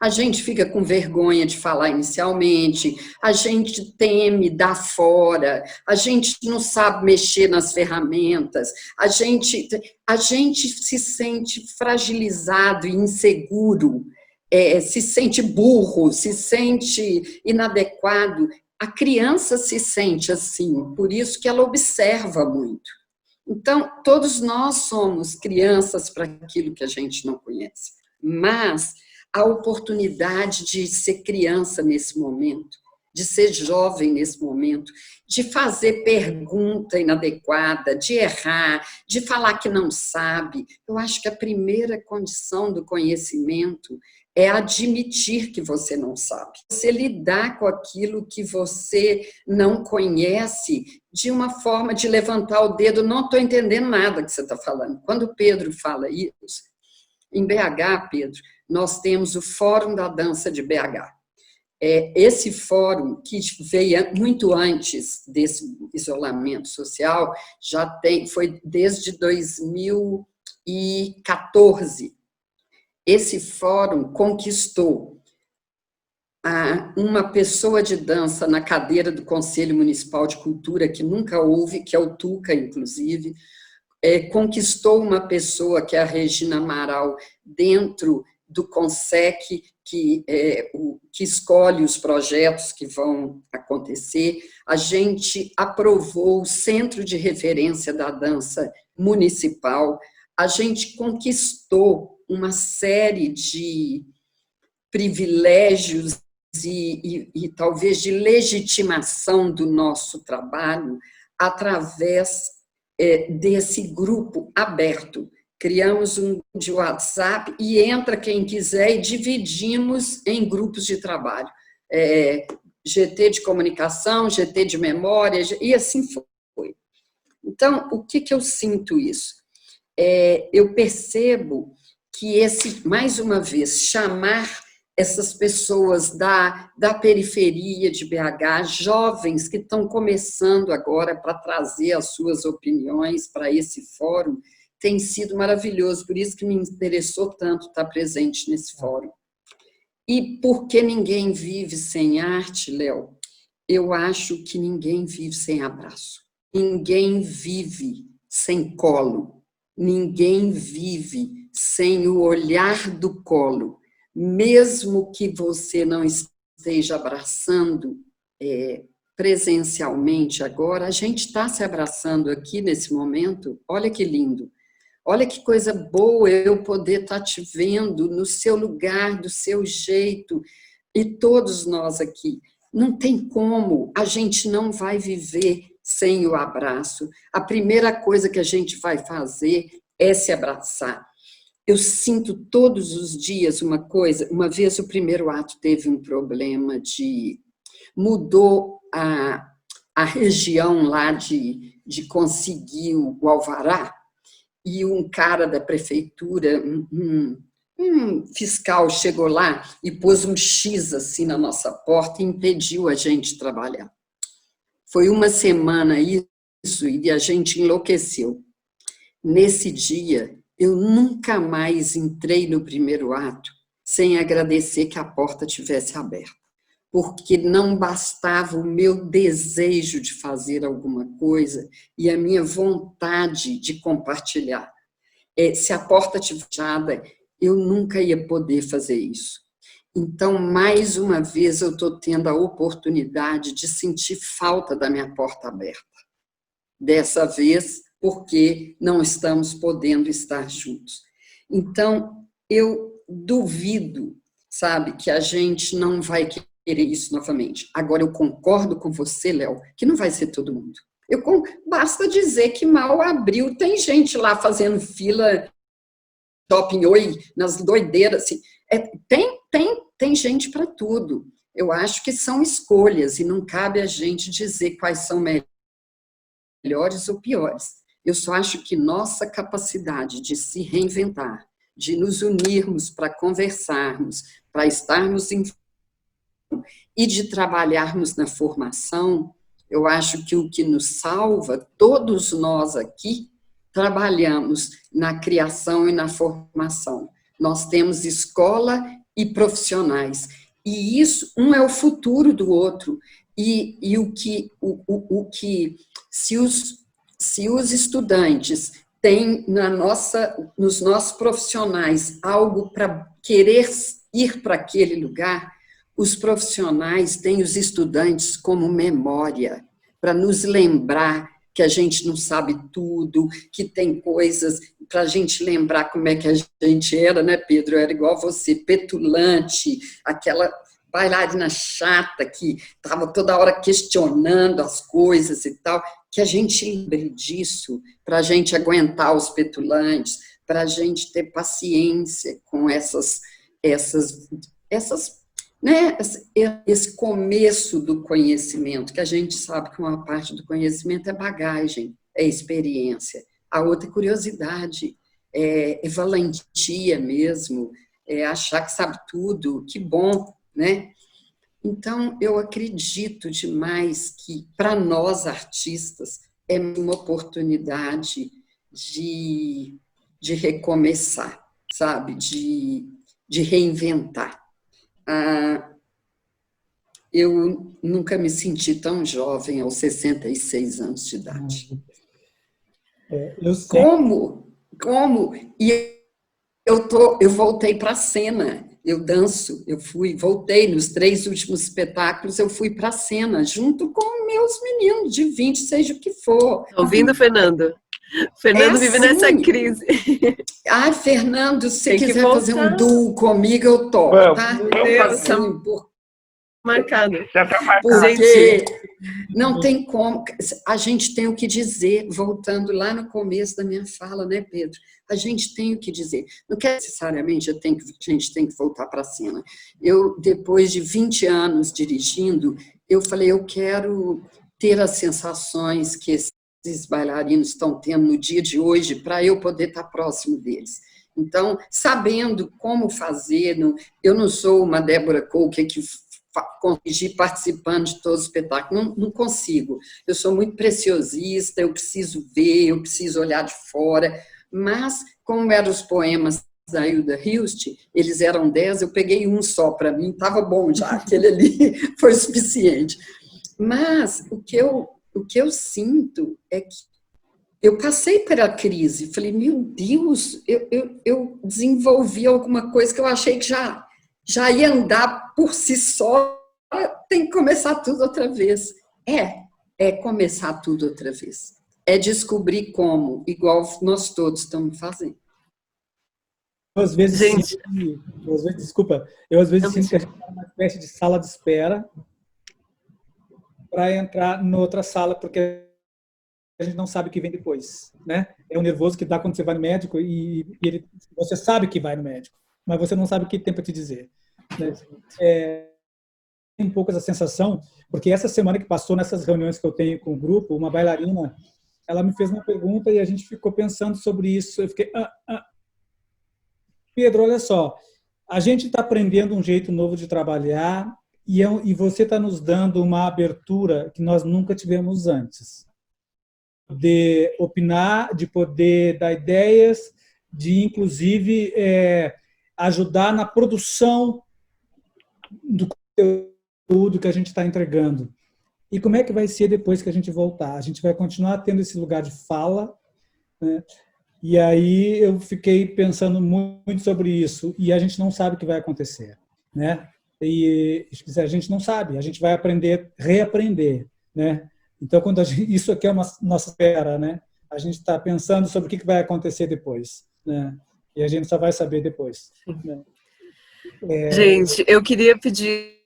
A gente fica com vergonha de falar inicialmente, a gente teme dar fora, a gente não sabe mexer nas ferramentas, a gente se sente fragilizado e inseguro, se sente burro, se sente inadequado. A criança se sente assim, por isso que ela observa muito. Então, todos nós somos crianças para aquilo que a gente não conhece, mas a oportunidade de ser criança nesse momento, de ser jovem nesse momento, de fazer pergunta inadequada, de errar, de falar que não sabe. Eu acho que a primeira condição do conhecimento é admitir que você não sabe. Você lidar com aquilo que você não conhece de uma forma de levantar o dedo, não estou entendendo nada que você está falando. Quando o Pedro fala isso, em BH, Pedro, nós temos o Fórum da Dança de BH. Esse fórum, que veio muito antes desse isolamento social, foi desde 2014. Esse fórum conquistou uma pessoa de dança na cadeira do Conselho Municipal de Cultura, que nunca houve, que é o Tuca, inclusive, conquistou uma pessoa, que é a Regina Amaral, dentro do CONSEC, que escolhe os projetos que vão acontecer. A gente aprovou o Centro de Referência da Dança Municipal, a gente conquistou uma série de privilégios e talvez de legitimação do nosso trabalho através desse grupo aberto. Criamos um de WhatsApp e entra quem quiser e dividimos em grupos de trabalho. GT de comunicação, GT de memória, e assim foi. Então, o que eu sinto isso? Eu percebo que mais uma vez, chamar essas pessoas da periferia de BH, jovens que estão começando agora para trazer as suas opiniões para esse fórum, tem sido maravilhoso, por isso que me interessou tanto estar presente nesse fórum. E por que ninguém vive sem arte, Léo? Eu acho que ninguém vive sem abraço, ninguém vive sem colo, ninguém vive sem o olhar do colo. Mesmo que você não esteja abraçando presencialmente agora, a gente está se abraçando aqui nesse momento. Olha que lindo, olha que coisa boa eu poder estar te vendo no seu lugar, do seu jeito, e todos nós aqui. Não tem como, a gente não vai viver sem o abraço. A primeira coisa que a gente vai fazer é se abraçar. Eu sinto todos os dias uma coisa. Uma vez o primeiro ato teve um problema mudou a região lá de conseguir o alvará, e um cara da prefeitura, um fiscal, chegou lá e pôs um X assim na nossa porta e impediu a gente de trabalhar. Foi uma semana isso e a gente enlouqueceu. Nesse dia, eu nunca mais entrei no primeiro ato sem agradecer que a porta tivesse aberta. porque não bastava o meu desejo de fazer alguma coisa e a minha vontade de compartilhar. Se a porta tivesse fechada, eu nunca ia poder fazer isso. Então, mais uma vez, eu estou tendo a oportunidade de sentir falta da minha porta aberta. Dessa vez, porque não estamos podendo estar juntos. Então, eu duvido, sabe, que a gente não vai querer isso novamente. Agora, eu concordo com você, Léo, que não vai ser todo mundo. Basta dizer que mal abriu, tem gente lá fazendo fila, shopping oi, nas doideiras, assim. Tem gente para tudo. Eu acho que são escolhas e não cabe a gente dizer quais são melhores ou piores. Eu só acho que nossa capacidade de se reinventar, de nos unirmos para conversarmos, para estarmos e de trabalharmos na formação, eu acho que o que nos salva, todos nós aqui, trabalhamos na criação e na formação. Nós temos escola e profissionais. E isso, um é o futuro do outro. E se os estudantes têm nos nossos profissionais algo para querer ir para aquele lugar, os profissionais têm os estudantes como memória, para nos lembrar que a gente não sabe tudo, que tem coisas para a gente lembrar como é que a gente era, né, Pedro? Eu era igual você, petulante, aquela bailarina chata que estava toda hora questionando as coisas e tal, que a gente lembre disso, para a gente aguentar os petulantes, para a gente ter paciência com essas né, esse começo do conhecimento, que a gente sabe que uma parte do conhecimento é bagagem, é experiência, a outra é curiosidade, é valentia mesmo, é achar que sabe tudo, que bom, né? Então, eu acredito demais que, para nós artistas, é uma oportunidade de recomeçar, sabe? De reinventar. Eu nunca me senti tão jovem aos 66 anos de idade. Como? E eu voltei para a cena, eu danço, voltei nos 3 últimos espetáculos, eu fui para a cena, junto com meus meninos de 20, seja o que for. Tá ouvindo, Fernando? Fernando vive nessa crise. Fernando, se quiser fazer um duo comigo, eu topo, tá? Marcado. Já está marcado. Porque não tem como, a gente tem o que dizer, voltando lá no começo da minha fala, né, Pedro? A gente tem o que dizer. Não quer necessariamente a gente tem que voltar para a cena. Eu, depois de 20 anos dirigindo, eu falei, eu quero ter as sensações que esses bailarinos estão tendo no dia de hoje para eu poder estar próximo deles. Então, sabendo como fazer, eu não sou uma Débora Coker que consegui participando de todos os espetáculos, não consigo. Eu sou muito preciosista, eu preciso ver, eu preciso olhar de fora, mas como eram os poemas da Hilda Hilst, eles eram 10, eu peguei um só para mim, estava bom já, aquele ali foi suficiente. Mas o que eu sinto é que eu passei pela crise, falei, meu Deus, eu desenvolvi alguma coisa que eu achei que já ia andar por si só, tem que começar tudo outra vez. É começar tudo outra vez. É descobrir como, igual nós todos estamos fazendo. Às vezes, desculpa, eu às vezes sinto que a gente está numa espécie de sala de espera para entrar em outra sala, porque a gente não sabe o que vem depois, né? É o nervoso que dá quando você vai no médico e você sabe que vai no médico, mas você não sabe o que tem para te dizer. Né? Um pouco essa sensação, porque essa semana que passou, nessas reuniões que eu tenho com o grupo, uma bailarina, ela me fez uma pergunta e a gente ficou pensando sobre isso. Eu fiquei, Pedro, olha só, a gente está aprendendo um jeito novo de trabalhar e você está nos dando uma abertura que nós nunca tivemos antes. De opinar, de poder dar ideias, de, inclusive, ajudar na produção do conteúdo conteúdo que a gente está entregando. E como é que vai ser depois que a gente voltar? A gente vai continuar tendo esse lugar de fala, né? E aí eu fiquei pensando muito sobre isso, e a gente não sabe o que vai acontecer, né? E a gente não sabe, a gente vai aprender, reaprender, né? Então, isso aqui é uma nossa espera, né? A gente está pensando sobre o que vai acontecer depois, né? E a gente só vai saber depois, né? Gente, eu queria pedir,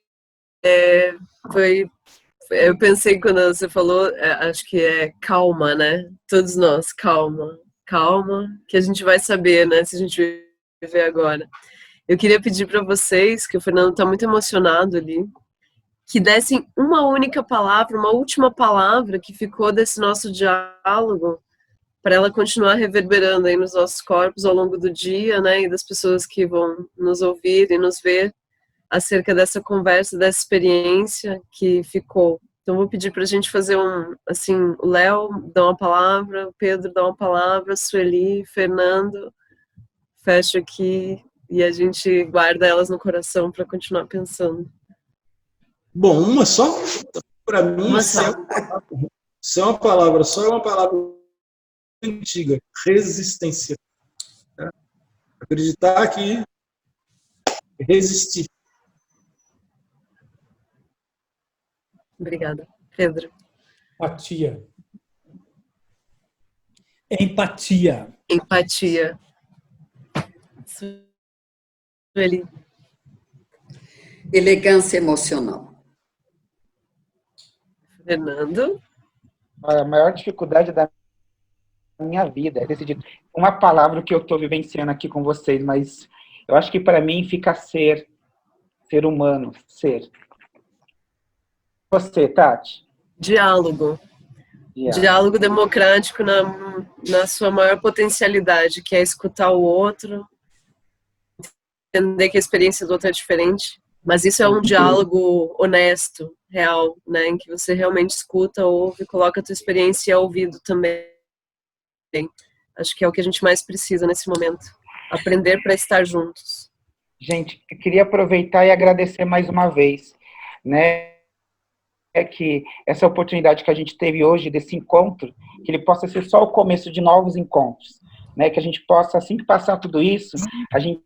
eu pensei quando você falou, acho que é calma, né? Todos nós, calma, calma, que a gente vai saber, né? Se a gente viver agora. Eu queria pedir para vocês, que o Fernando está muito emocionado ali, que dessem uma única palavra, uma última palavra que ficou desse nosso diálogo, para ela continuar reverberando aí nos nossos corpos ao longo do dia, né? E das pessoas que vão nos ouvir e nos ver acerca dessa conversa, dessa experiência que ficou. Então, vou pedir para a gente fazer assim, o Léo dá uma palavra, o Pedro dá uma palavra, a Sueli, Fernando, fecha aqui e a gente guarda elas no coração para continuar pensando. Bom, uma só? Para mim, Uma só. se é uma palavra só, é uma palavra antiga, resistência. Né? Acreditar que resistir. Obrigada. Pedro. Empatia. Empatia. Empatia. Sueli. Elegância emocional. Fernando. A maior dificuldade da minha vida é decidir uma palavra que eu estou vivenciando aqui com vocês, mas eu acho que para mim fica ser humano, ser. Você, Tati? Diálogo. Diálogo democrático na sua maior potencialidade, que é escutar o outro, entender que a experiência do outro é diferente, mas isso é um diálogo honesto, real, né, em que você realmente escuta, ouve, coloca a tua experiência ao ouvido também. Acho que é o que a gente mais precisa nesse momento, aprender para estar juntos. Gente, eu queria aproveitar e agradecer mais uma vez, né, que essa oportunidade que a gente teve hoje, desse encontro, que ele possa ser só o começo de novos encontros, né, que a gente possa, assim que passar tudo isso, a gente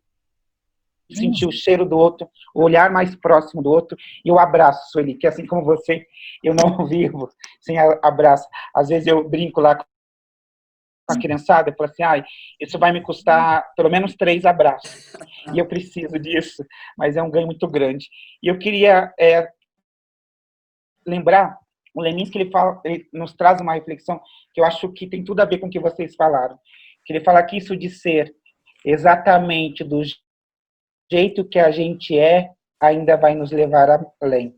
sentir o cheiro do outro, o olhar mais próximo do outro e o abraço, Sueli, que assim como você, eu não vivo sem abraço. Às vezes eu brinco lá com a criançada, eu falo assim, isso vai me custar pelo menos 3 abraços, e eu preciso disso, mas é um ganho muito grande. E eu queria lembrar, o Leminski, ele nos traz uma reflexão que eu acho que tem tudo a ver com o que vocês falaram, que ele fala que isso de ser exatamente do jeito que a gente ainda vai nos levar além.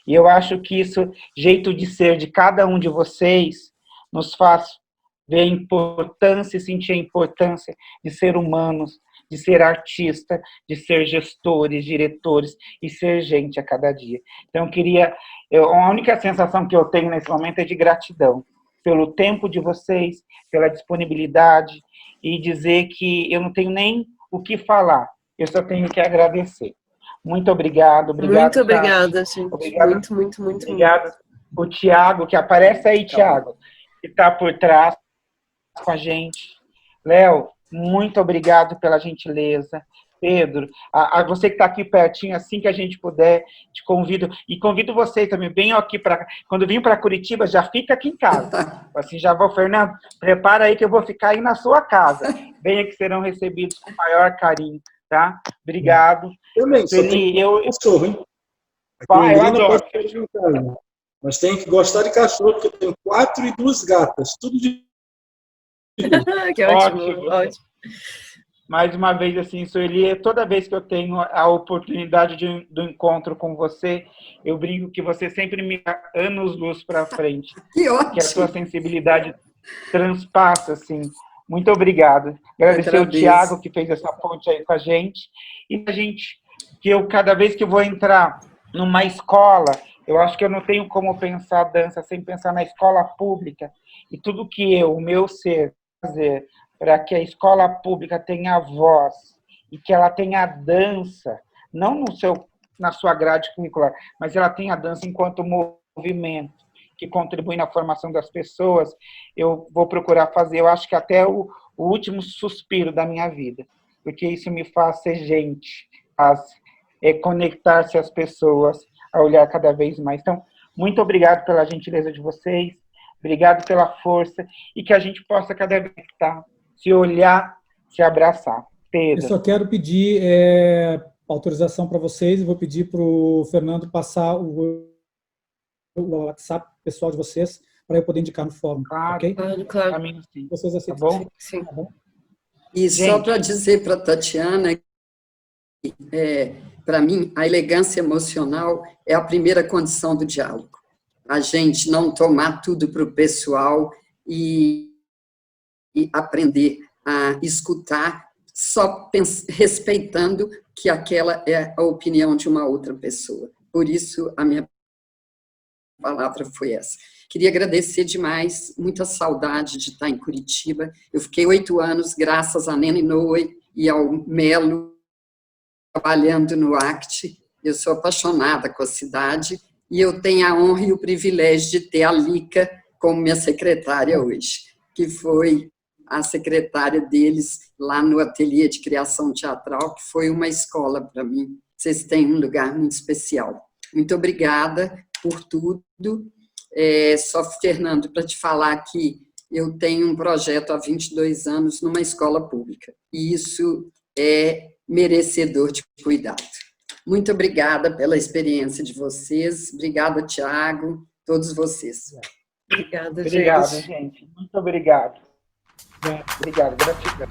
E eu acho que isso, jeito de ser de cada um de vocês, nos faz ver a importância e sentir a importância de ser humanos, de ser artista, de ser gestores, diretores e ser gente a cada dia. Então, a única sensação que eu tenho nesse momento é de gratidão pelo tempo de vocês, pela disponibilidade, e dizer que eu não tenho nem o que falar, eu só tenho que agradecer. Muito obrigado. Muito obrigada, gente. Obrigado, muito. Obrigado. O Tiago, que aparece aí, Tiago, que está por trás com a gente. Léo, muito obrigado pela gentileza. Pedro, a você que está aqui pertinho, assim que a gente puder, te convido. E convido você também, venham aqui para. Quando vim para Curitiba, já fica aqui em casa. Assim, já vou, Fernando, prepara aí que eu vou ficar aí na sua casa. Venha que serão recebidos com o maior carinho, tá? Obrigado. Também, só tem cachorro, hein? Pai, eu adoro. Mas tem que gostar de cachorro, porque eu tenho 4 e 2 gatas, tudo de que ótimo. Mais uma vez, assim, Sueli, toda vez que eu tenho a oportunidade do encontro com você, eu brinco que você sempre me dá anos-luz para frente. Que ótimo! Que a sua sensibilidade transpassa, assim. Muito obrigado. Agradecer ao Tiago, que fez essa ponte aí com a gente. E a gente, cada vez que eu vou entrar numa escola, eu acho que eu não tenho como pensar a dança sem pensar na escola pública. E tudo que o meu ser, fazer para que a escola pública tenha voz e que ela tenha dança, não na sua grade curricular, mas ela tem a dança enquanto movimento, que contribui na formação das pessoas, eu vou procurar fazer, eu acho que até o último suspiro da minha vida, porque isso me faz ser gente, faz conectar-se às pessoas, a olhar cada vez mais. Então, muito obrigado pela gentileza de vocês, obrigado pela força, e que a gente possa cada vez se olhar, se abraçar. Pedro. Eu só quero pedir autorização para vocês, e vou pedir para o Fernando passar o WhatsApp pessoal de vocês, para eu poder indicar no fórum. Claro, ok? Claro. Caminho, sim. Vocês aceitam? Tá bom? Sim. Tá bom? E só para dizer para a Tatiana, para mim, a elegância emocional é a primeira condição do diálogo. A gente não tomar tudo para o pessoal e aprender a escutar, só respeitando que aquela é a opinião de uma outra pessoa. Por isso, a minha palavra foi essa. Queria agradecer demais, muita saudade de estar em Curitiba. Eu fiquei 8 anos, graças a Nena Inoue e ao Melo, trabalhando no ACT. Eu sou apaixonada com a cidade e eu tenho a honra e o privilégio de ter a Lica como minha secretária hoje, que foi a secretária deles lá no Ateliê de Criação Teatral, que foi uma escola para mim. Vocês têm um lugar muito especial. Muito obrigada por tudo. Só, Fernando, para te falar que eu tenho um projeto há 22 anos numa escola pública, e isso é merecedor de cuidado. Muito obrigada pela experiência de vocês, obrigada, Tiago, todos vocês. Obrigada, Obrigado, gente. gente. Muito obrigado. Obrigado, gratidão.